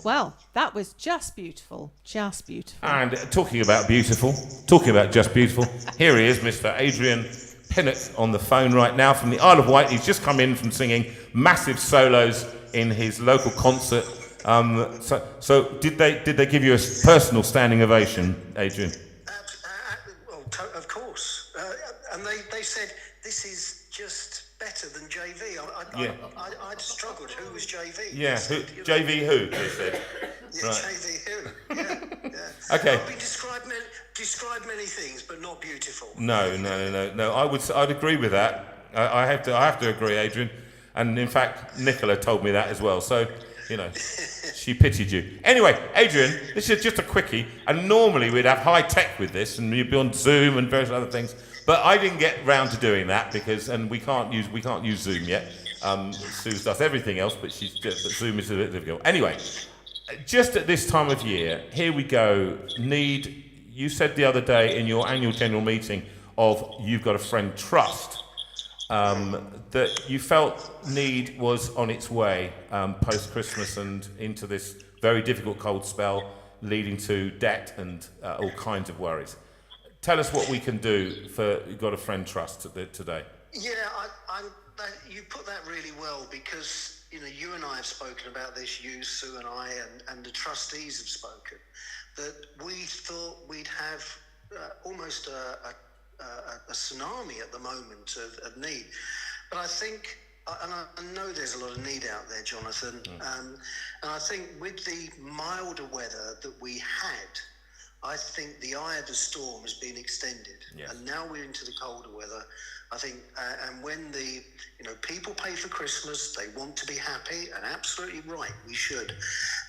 [SPEAKER 2] Well, that was just beautiful. Just beautiful.
[SPEAKER 3] And talking about just beautiful, here he is, Mr. Adrian Pinnock on the phone right now from the Isle of Wight. He's just come in from singing massive solos in his local concert. So did they give you a personal standing ovation, Adrian?
[SPEAKER 5] Well, of course. And they said, this is just better than JV. I'd struggled. Who was JV?
[SPEAKER 3] Yeah, JV who, they said.
[SPEAKER 5] Yeah, right. JV who? Yeah.
[SPEAKER 3] Okay.
[SPEAKER 5] I've been described many things, but not beautiful.
[SPEAKER 3] No. I'd agree with that. I have to agree, Adrian. And in fact, Nicola told me that as well. So, she pitied you. Anyway, Adrian, this is just a quickie. And normally we'd have high tech with this, and you'd be on Zoom and various other things. But I didn't get round to doing that because we can't use Zoom yet. Sue does everything else, but Zoom is a bit difficult. Anyway, just at this time of year, here we go. You said the other day in your annual general meeting of You've Got a Friend Trust that you felt need was on its way post-Christmas and into this very difficult cold spell leading to debt and all kinds of worries. Tell us what we can do for You've Got a Friend Trust today.
[SPEAKER 5] Yeah, you put that really well because you and I have spoken about this. You, Sue, and I, and the trustees have spoken. That we thought we'd have almost a tsunami at the moment of need. But I think, and I know there's a lot of need out there, Jonathan. And I think with the milder weather that we had, I think the eye of the storm has been extended, and now we're into the colder weather. I think, and when people pay for Christmas, they want to be happy, and absolutely right, we should.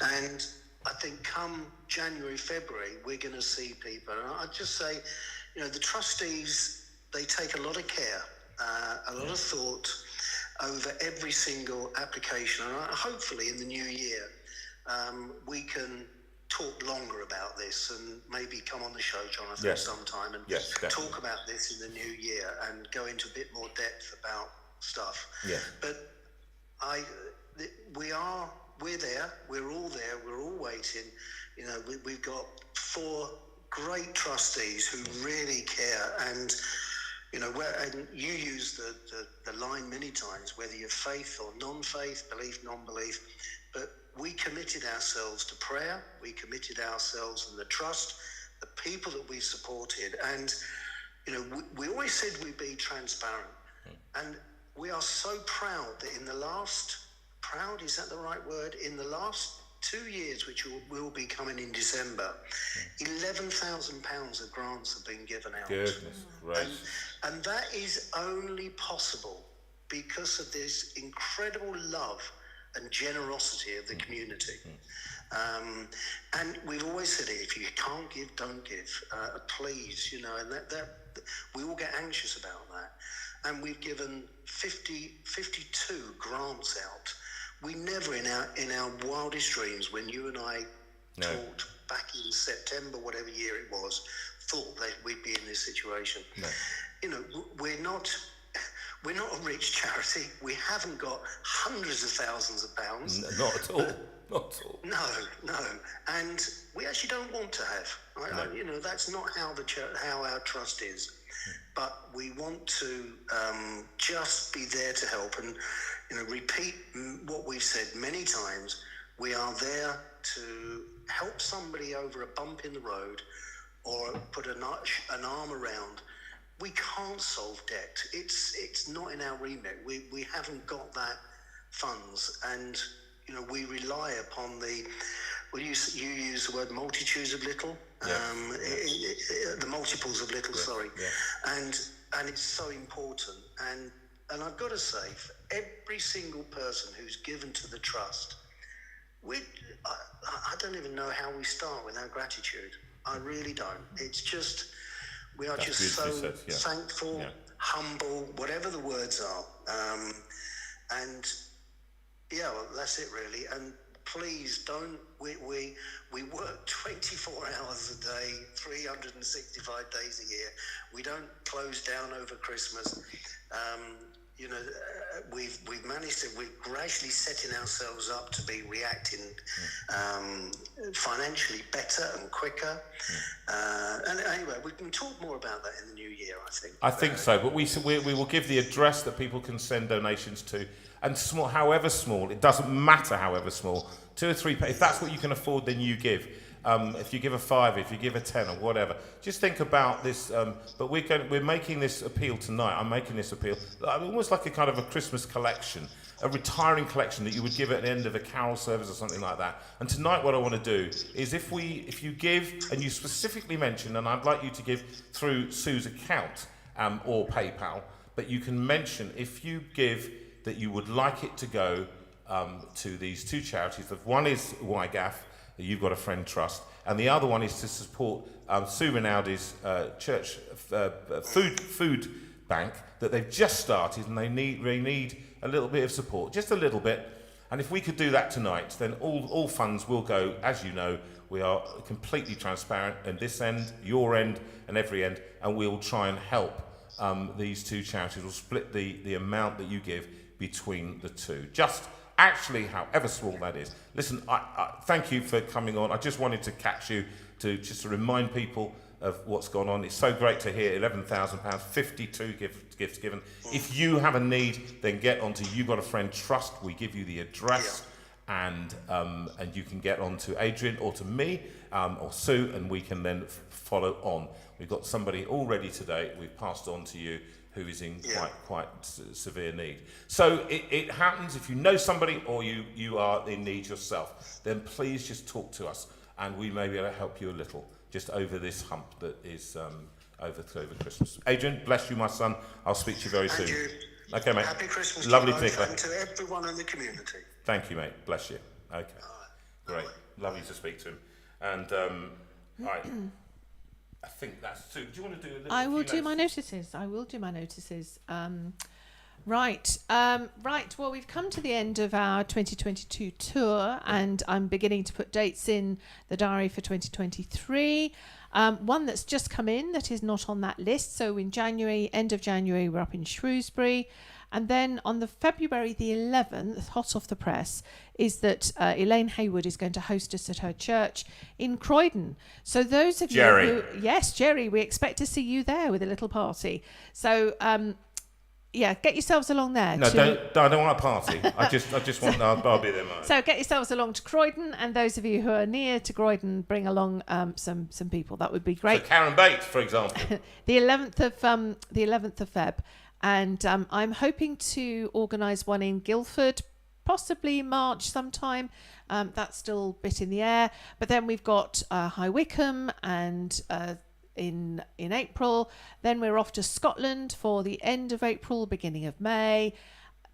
[SPEAKER 5] And I think come January, February, we're going to see people. And I'd just say, the trustees, they take a lot of care, a lot of thought over every single application. And hopefully in the new year, we can talk longer about this and maybe come on the show, Jonathan, sometime and talk about this in the new year and go into a bit more depth about stuff. But we're there, we're all there, we're all waiting. We've got 4 great trustees who really care, and and you use the line many times, whether you're faith or non-faith, belief, non-belief, but we committed ourselves to prayer, we committed ourselves in the trust, the people that we supported, and we always said we'd be transparent, and we are so proud that in the last
[SPEAKER 11] proud, is that the right word? In the last 2 years, which will be coming in December, £11,000 of grants have been given out.
[SPEAKER 3] Goodness gracious.
[SPEAKER 11] And that is only possible because of this incredible love and generosity of the community. And we've always said it, if you can't give, don't give. Please, you know, and that we all get anxious about that. And we've given 52 grants out. We never in our wildest dreams, when you and I talked back in September, whatever year it was, thought that we'd be in this situation. No. You know, we're not a rich charity. We haven't got hundreds of thousands of pounds.
[SPEAKER 3] Not at all. Not at all.
[SPEAKER 11] No. And we actually don't want to have. You know, that's not how our trust is. But we want to just be there to help and, you know, repeat what we've said many times. We are there to help somebody over a bump in the road or put an arm around. We can't solve debt. It's not in our remit. We haven't got that funds, and you know, we rely upon the. Well, you use the word multitudes of little, the multiples of little. Sorry, and it's so important. And I've got to say, for every single person who's given to the trust, I don't even know how we start with our gratitude. I really don't. It's just. We are just so thankful, humble, whatever the words are. And yeah, well, that's it really. And please don't, we work 24 hours a day, 365 days a year. We don't close down over Christmas. You know, we've managed to, we're gradually setting ourselves up to be reacting financially better and quicker. And anyway, we can talk more about that in the new year, I think.
[SPEAKER 3] I think so, but we will give the address that people can send donations to, and small, however small, it doesn't matter however small, 2 or 3, if that's what you can afford, then you give. If you give a 5, if you give a 10 or whatever, just think about this. But we're making this appeal tonight. I'm making this appeal, almost like a kind of a Christmas collection, a retiring collection that you would give at the end of a carol service or something like that. And tonight, what I want to do is, if you give and you specifically mention, and I'd like you to give through Sue's account or PayPal, but you can mention if you give that you would like it to go to these 2 charities. One is YGAF. You've Got a Friend Trust, and the other one is to support Sue Rinaldi's church food bank that they've just started, and they need a little bit of support, just a little bit. And if we could do that tonight, then all funds will go, as you know, we are completely transparent at this end, your end, and every end, and we'll try and help these 2 charities. We'll split the amount that you give between the 2. Just actually, however small that is. Listen, I thank you for coming on. I just wanted to catch you to remind people of what's gone on. It's so great to hear £11,000, 52 gifts given. If you have a need, then get onto You Got a Friend Trust. We give you the address, and you can get on to Adrian or to me or Sue, and we can then follow on. We've got somebody already today we've passed on to you who is in quite severe need. So it happens, if you know somebody or you are in need yourself, then please just talk to us, and we may be able to help you a little just over this hump that is over Christmas. Adrian, bless you, my son. I'll speak to you very soon.
[SPEAKER 11] You.
[SPEAKER 3] Okay, mate.
[SPEAKER 11] Happy Christmas
[SPEAKER 3] Lovely
[SPEAKER 11] to
[SPEAKER 3] to
[SPEAKER 11] you both and to everyone in the community.
[SPEAKER 3] Thank you, mate. Bless you. Okay. Great. Lovely to speak to him. And I think that's Sue. Do you want to do a little?
[SPEAKER 2] I will do my notices. Right. Well, we've come to the end of our 2022 tour, and I'm beginning to put dates in the diary for 2023. One that's just come in that is not on that list. So in January, end of January, we're up in Shrewsbury. And then on the February the 11th, hot off the press, is that Elaine Haywood is going to host us at her church in Croydon. So those of you who... Yes, Jerry, we expect to see you there with a little party. So... get yourselves along there.
[SPEAKER 3] No, I don't want a party. I just want. I'll be there, mate.
[SPEAKER 2] So get yourselves along to Croydon, and those of you who are near to Croydon, bring along some people. That would be great.
[SPEAKER 3] So Karen Bates, for example.
[SPEAKER 2] the 11th of Feb, and I'm hoping to organise one in Guildford, possibly March sometime. That's still a bit in the air. But then we've got High Wycombe and in April. Then we're off to Scotland for the end of April, beginning of May.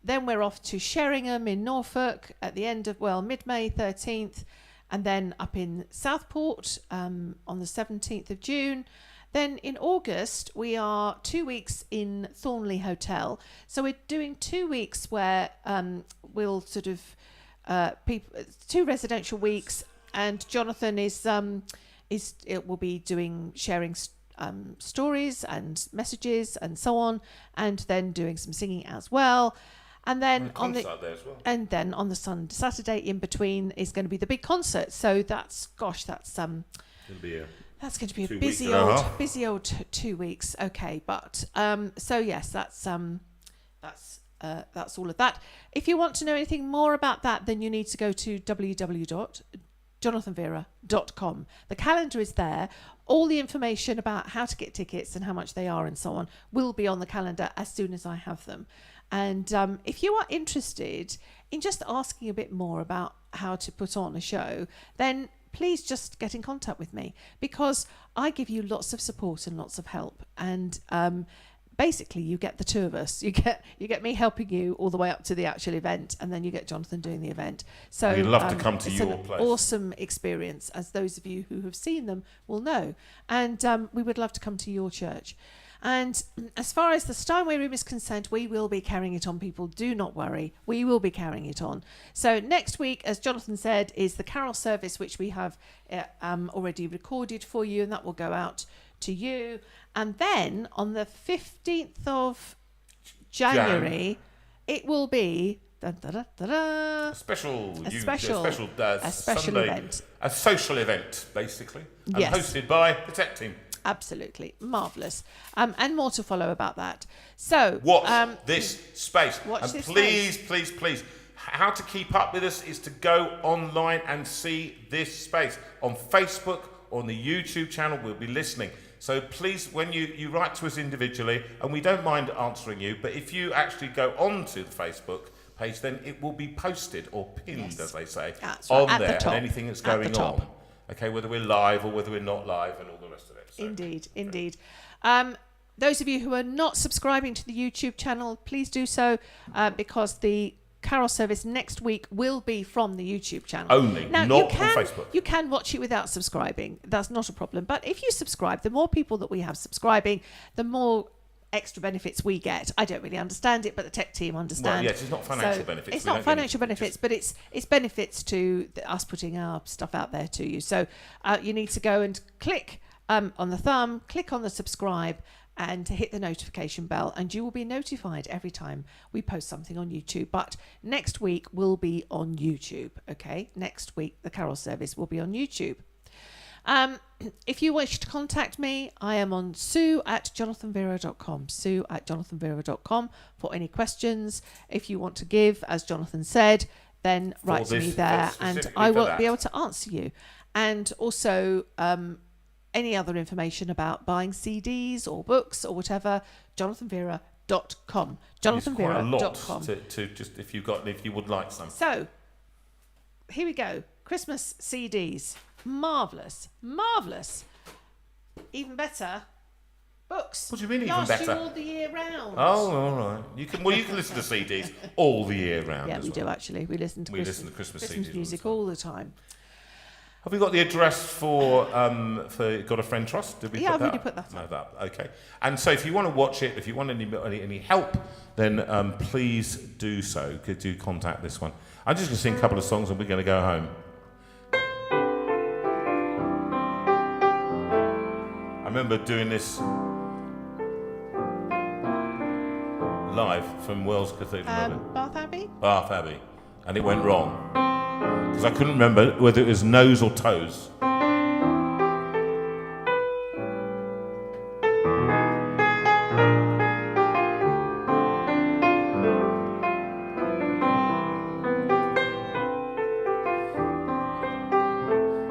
[SPEAKER 2] Then we're off to Sheringham in Norfolk at the end of, mid-May 13th. And then up in Southport on the 17th of June. Then in August, we are 2 weeks in Thornley Hotel. So we're doing 2 weeks where we'll sort of, 2 residential weeks. And Jonathan will be sharing stories and messages and so on. And then doing some singing as well. And then on the Saturday in between is going to be the big concert. So that's going to be a busy old 2 weeks. Okay, but so yes, that's all of that. If you want to know anything more about that, then you need to go to www.jonathanveira.com. The calendar is there. All the information about how to get tickets and how much they are and so on will be on the calendar as soon as I have them. And if you are interested in just asking a bit more about how to put on a show, then please just get in contact with me, because I give you lots of support and lots of help. And basically, you get the two of us. You get me helping you all the way up to the actual event, and then you get Jonathan doing the event. So
[SPEAKER 3] we'd love to come to your place.
[SPEAKER 2] Awesome experience, as those of you who have seen them will know. And we would love to come to your church. And as far as the Steinway room is concerned, we will be carrying it on, people. Do not worry. We will be carrying it on. So next week, as Jonathan said, is the carol service, which we have already recorded for you, and that will go out to you. And then on the 15th of January, it will be
[SPEAKER 3] a special
[SPEAKER 2] Sunday
[SPEAKER 3] event. A social event, basically. And
[SPEAKER 2] yes.
[SPEAKER 3] Hosted by the tech team.
[SPEAKER 2] Absolutely. Marvellous. And more to follow about that. So
[SPEAKER 3] watch this space.
[SPEAKER 2] Please,
[SPEAKER 3] how to keep up with us is to go online and see this space. On Facebook, on the YouTube channel, we'll be listening. So please, when you write to us individually, and we don't mind answering you, but if you actually go onto the Facebook page, then it will be posted or pinned, as they say, on there, and anything that's going on. Okay, whether we're live or whether we're not live and all the rest of it. So.
[SPEAKER 2] Indeed. Those of you who are not subscribing to the YouTube channel, please do so, because the carol service next week will be from the YouTube channel.
[SPEAKER 3] Only, not on Facebook.
[SPEAKER 2] You can watch it without subscribing. That's not a problem. But if you subscribe, the more people that we have subscribing, the more extra benefits we get. I don't really understand it, but the tech team understand.
[SPEAKER 3] Well, yes, it's not financial benefits.
[SPEAKER 2] It's not financial benefits, but it's benefits to us putting our stuff out there to you. So you need to go and click on the thumb, click on the subscribe, and hit the notification bell, and you will be notified every time we post something on YouTube. But next week will be on YouTube. Okay, next week the carol service will be on YouTube. If you wish to contact me, I am on sue@jonathanveira.com. sue@jonathanveira.com for any questions. If you want to give, as Jonathan said, then write to me there, and I will be able to answer you. And also any other information about buying CDs or books or whatever, jonathanveira.com. jonathanveira.com.
[SPEAKER 3] To just if you would like some.
[SPEAKER 2] So here we go. Christmas CDs. Marvellous. Even better, books.
[SPEAKER 3] What do you mean even
[SPEAKER 2] Last
[SPEAKER 3] better?
[SPEAKER 2] you all the year round.
[SPEAKER 3] Oh, all right. You can listen to CDs all the year round.
[SPEAKER 2] Yeah, we do actually. We listen to
[SPEAKER 3] Christmas CDs
[SPEAKER 2] music all the time.
[SPEAKER 3] Have we got the address for Got a Friend Trust? Did we
[SPEAKER 2] I've
[SPEAKER 3] put that?
[SPEAKER 2] already put that.
[SPEAKER 3] No, that. Okay. And so, if you want to watch it, if you want any help, then please do so. Do contact this one. I'm just going to sing a couple of songs, and we're going to go home. I remember doing this live from Wells Cathedral.
[SPEAKER 2] Bath Abbey?
[SPEAKER 3] Bath Abbey. And it went wrong. Because I couldn't remember whether it was nose or toes.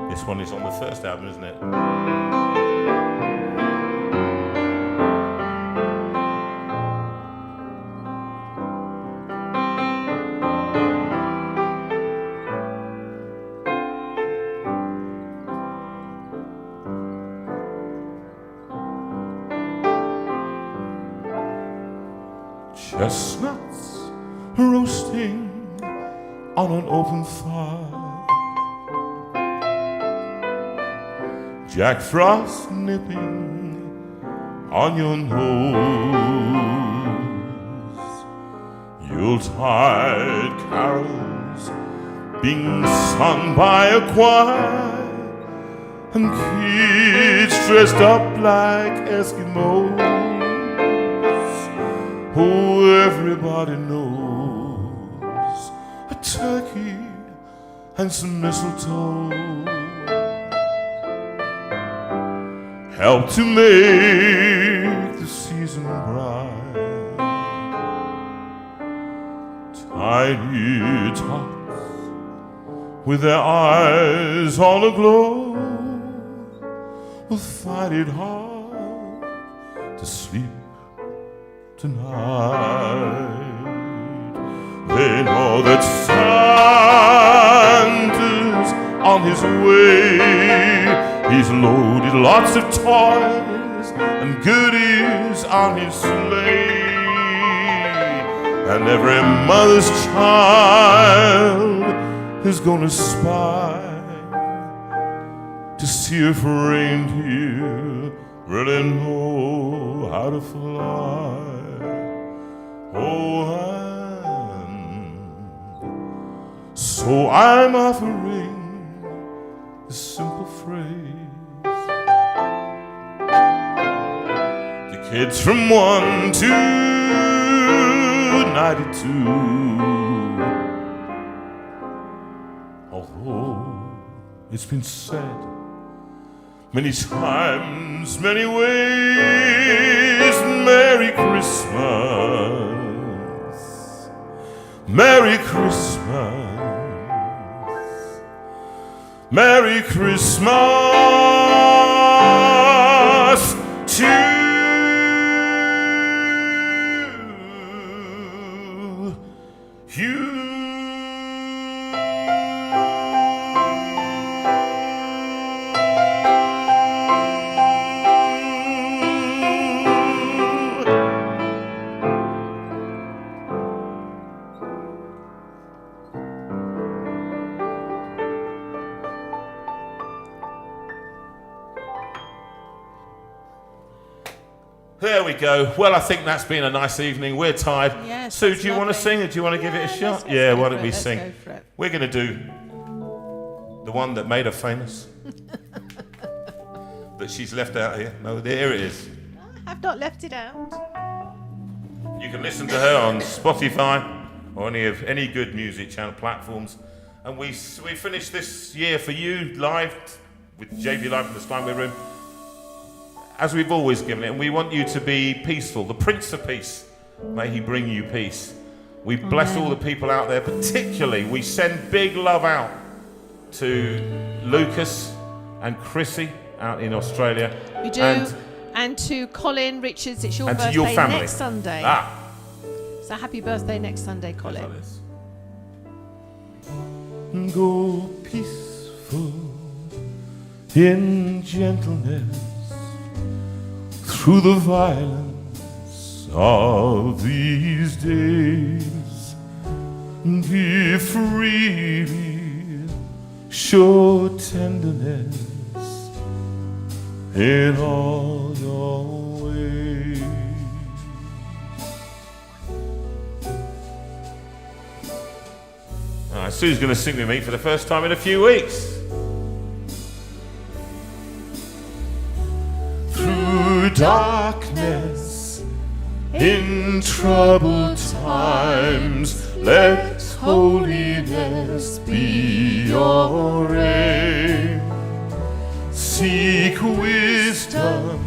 [SPEAKER 3] This one is on the first album, isn't it? chestnuts roasting on an open fire, Jack Frost nipping on your nose, Yuletide carols being sung by a choir, and kids dressed up like Eskimos. Oh, everybody knows a turkey and some mistletoe help to make the season bright. Tiny tots with their eyes all aglow will find it hard to sleep tonight. They know that Santa's on his way. He's loaded lots of toys and goodies on his sleigh, and every mother's child is gonna spy to see if reindeer really know how to fly. Oh, so I'm offering this simple phrase to kids from 1 to 92. Although it's been said many times, many ways, Merry Christmas, Merry Christmas, Merry Christmas to you. There we go. Well, I think that's been a nice evening. We're tired.
[SPEAKER 2] Yes,
[SPEAKER 3] Sue,
[SPEAKER 2] that's
[SPEAKER 3] do you want to
[SPEAKER 2] lovely.
[SPEAKER 3] sing, or do you want to give it a shot?
[SPEAKER 2] let's
[SPEAKER 3] Yeah,
[SPEAKER 2] go
[SPEAKER 3] why
[SPEAKER 2] for
[SPEAKER 3] don't we
[SPEAKER 2] it, let's
[SPEAKER 3] sing?
[SPEAKER 2] go for it.
[SPEAKER 3] We're going to do the one that made her famous. That she's left out here. No, there it is.
[SPEAKER 2] I've not left it out.
[SPEAKER 3] You can listen to her on Spotify or any good music channel platforms. And we finished this year for you live with JV Live from the Steinway room, as we've always given it, and we want you to be peaceful. The Prince of Peace, may he bring you peace. We bless all the people out there, particularly we send big love out to Lucas and Chrissy out in Australia.
[SPEAKER 2] We do. And to Colin Richards, it's your
[SPEAKER 3] and
[SPEAKER 2] birthday
[SPEAKER 3] to your family.
[SPEAKER 2] next Sunday. So happy birthday next Sunday, Colin.
[SPEAKER 3] Go peaceful in gentleness through the violence of these days. Give freely, show tenderness in all your ways. Sue's going to sing with me for the first time in a few weeks. Through darkness, in troubled times, let holiness be your aim. Seek wisdom,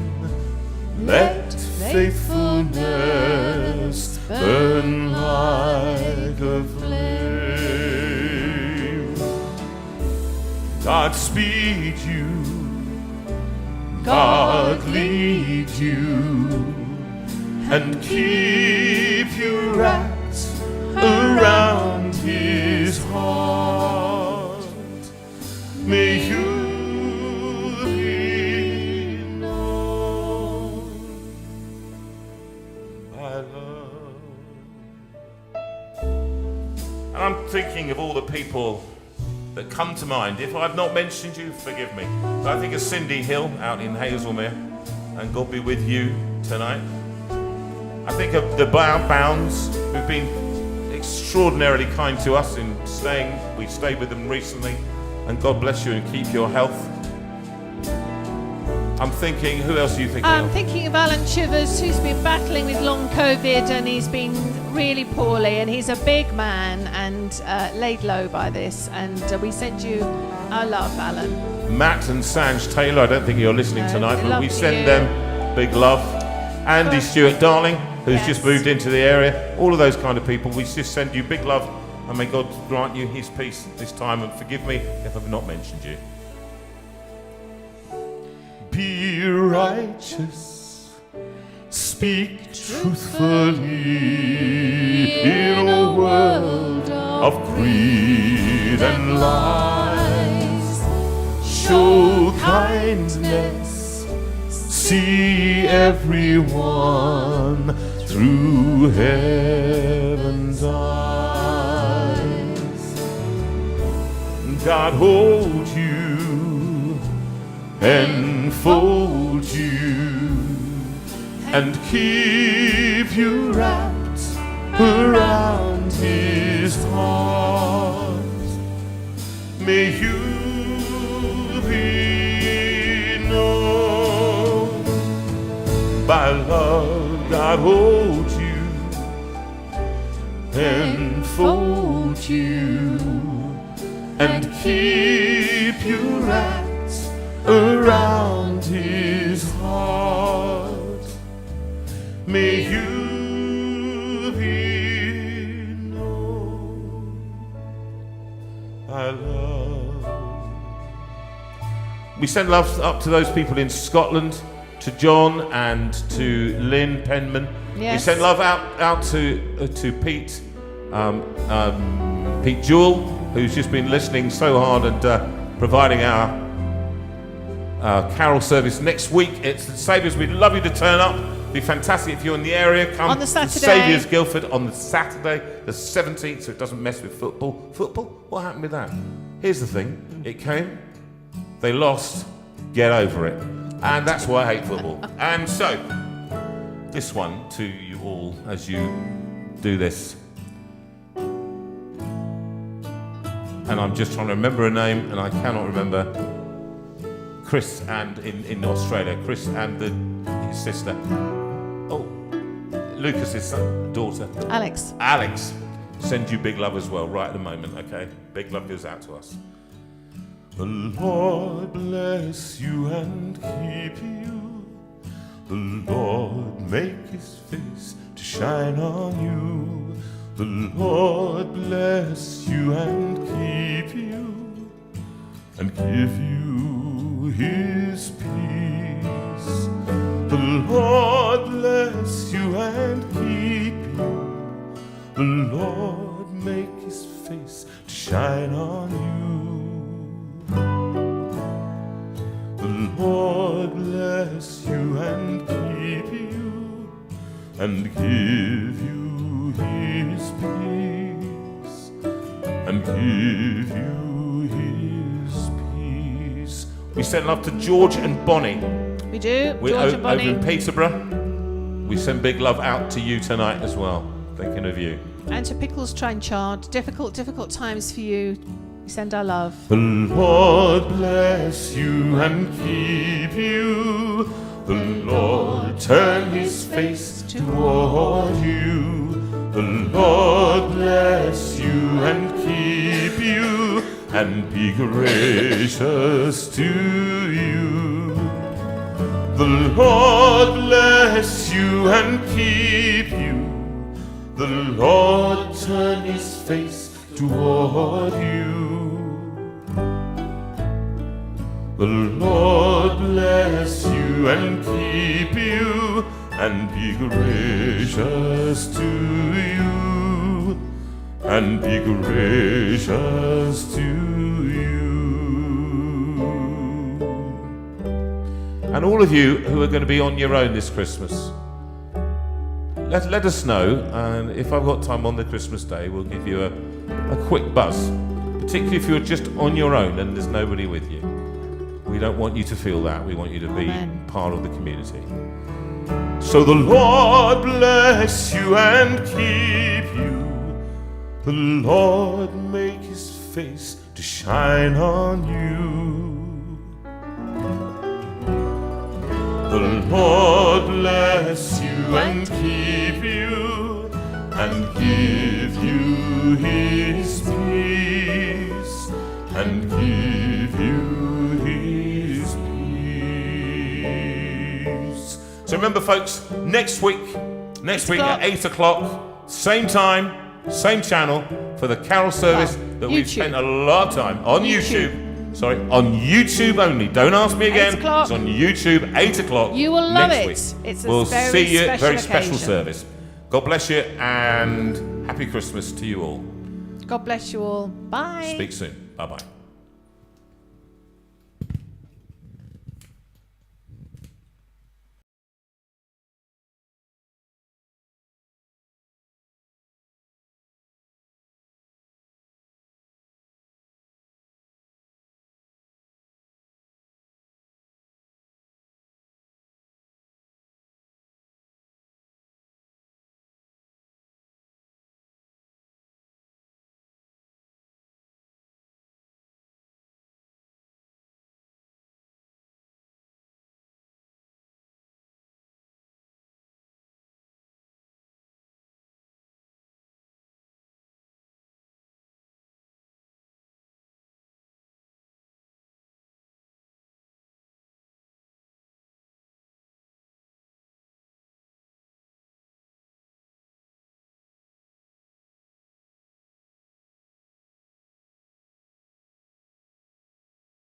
[SPEAKER 3] let faithfulness burn like a flame. God speed you, God lead you, and keep you wrapped around his heart. May you be known by love. And I'm thinking of all the people that come to mind. If I've not mentioned you, forgive me. So I think of Cindy Hill out in Hazelmere, and God be with you tonight. I think of the Bounds, who've been extraordinarily kind to us in staying. We stayed with them recently, and God bless you and keep your health. I'm thinking, who else are you thinking
[SPEAKER 2] I'm
[SPEAKER 3] of?
[SPEAKER 2] thinking of Alan Chivers, who's been battling with long COVID, and he's been really poorly, and he's a big man and laid low by this, and we send you our love, Alan.
[SPEAKER 3] Matt and Sanj Taylor, I don't think you're listening tonight, but
[SPEAKER 2] love
[SPEAKER 3] we
[SPEAKER 2] to
[SPEAKER 3] send
[SPEAKER 2] you.
[SPEAKER 3] them big love. Andy Stewart Darling, who's just moved into the area, all of those kind of people, we just send you big love, and may God grant you his peace this time, and forgive me if I've not mentioned you. Be righteous, speak truthfully in a world of greed and lies. Show kindness, see everyone through heaven's eyes. God hold you, enfold you, and keep you wrapped around his heart. May you be known by love. God hold you, enfold you, and keep you wrapped around his heart. May you be known by love. We send love up to those people in Scotland, to John and to Lynn Penman.
[SPEAKER 2] Yes.
[SPEAKER 3] We send love out to Pete, Pete Jewell, who's just been listening so hard and providing our carol service next week. It's the Saviour's. We'd love you to turn up. It'd be fantastic if you're in the area. Come
[SPEAKER 2] on the Saturday.
[SPEAKER 3] to Saviour's Guildford on the Saturday, the 17th, so it doesn't mess with football. Football? What happened with that? Here's the thing. It came, they lost, get over it. And that's why I hate football. And so, this one to you all as you do this. And I'm just trying to remember a name, and I cannot remember. Chris and in Australia, Chris and his sister. Oh, Lucas's daughter.
[SPEAKER 2] Alex.
[SPEAKER 3] Alex, send you big love as well, right at the moment, okay? Big love goes out to us. The Lord bless you and keep you. The Lord make his face to shine on you. The Lord bless you and keep you, and give you his peace. The Lord bless you and keep you. The Lord make his face to shine on you. The Lord bless you and keep you, and give you his peace, and give you his peace. We send love to George and Bonnie.
[SPEAKER 2] We do.
[SPEAKER 3] We're
[SPEAKER 2] George and
[SPEAKER 3] over
[SPEAKER 2] Bonnie.
[SPEAKER 3] in Peterborough. We send big love out to you tonight as well. Thinking of you.
[SPEAKER 2] And to Pickles Trenchard. Difficult times for you. We send our love.
[SPEAKER 3] The Lord bless you and keep you. The Lord turn his face toward you. The Lord bless you and keep you, and be gracious to you. The Lord bless you and keep you. The Lord turn his face toward you. The Lord bless you and keep you, and be gracious to you, and be gracious to you. And all of you who are going to be on your own this Christmas, let us know, and if I've got time on the Christmas day, we'll give you a quick buzz, particularly if you're just on your own and there's nobody with you. We don't want you to feel that. We want you to be part of the community. So the Lord bless you and keep you. The Lord make his face to shine on you. The Lord bless you and keep you and give you his peace and give you his peace. So remember, folks, next week at 8 o'clock, same time, same channel, for the carol service that we've spent a lot of time on YouTube. Sorry, on YouTube only. Don't ask me again. It's on YouTube, 8 o'clock.
[SPEAKER 2] You will love it.
[SPEAKER 3] Week.
[SPEAKER 2] It's a
[SPEAKER 3] we'll
[SPEAKER 2] very
[SPEAKER 3] see you.
[SPEAKER 2] special
[SPEAKER 3] Very special
[SPEAKER 2] occasion.
[SPEAKER 3] service. God bless you and happy Christmas to you all.
[SPEAKER 2] God bless you all. Bye.
[SPEAKER 3] Speak soon. Bye bye.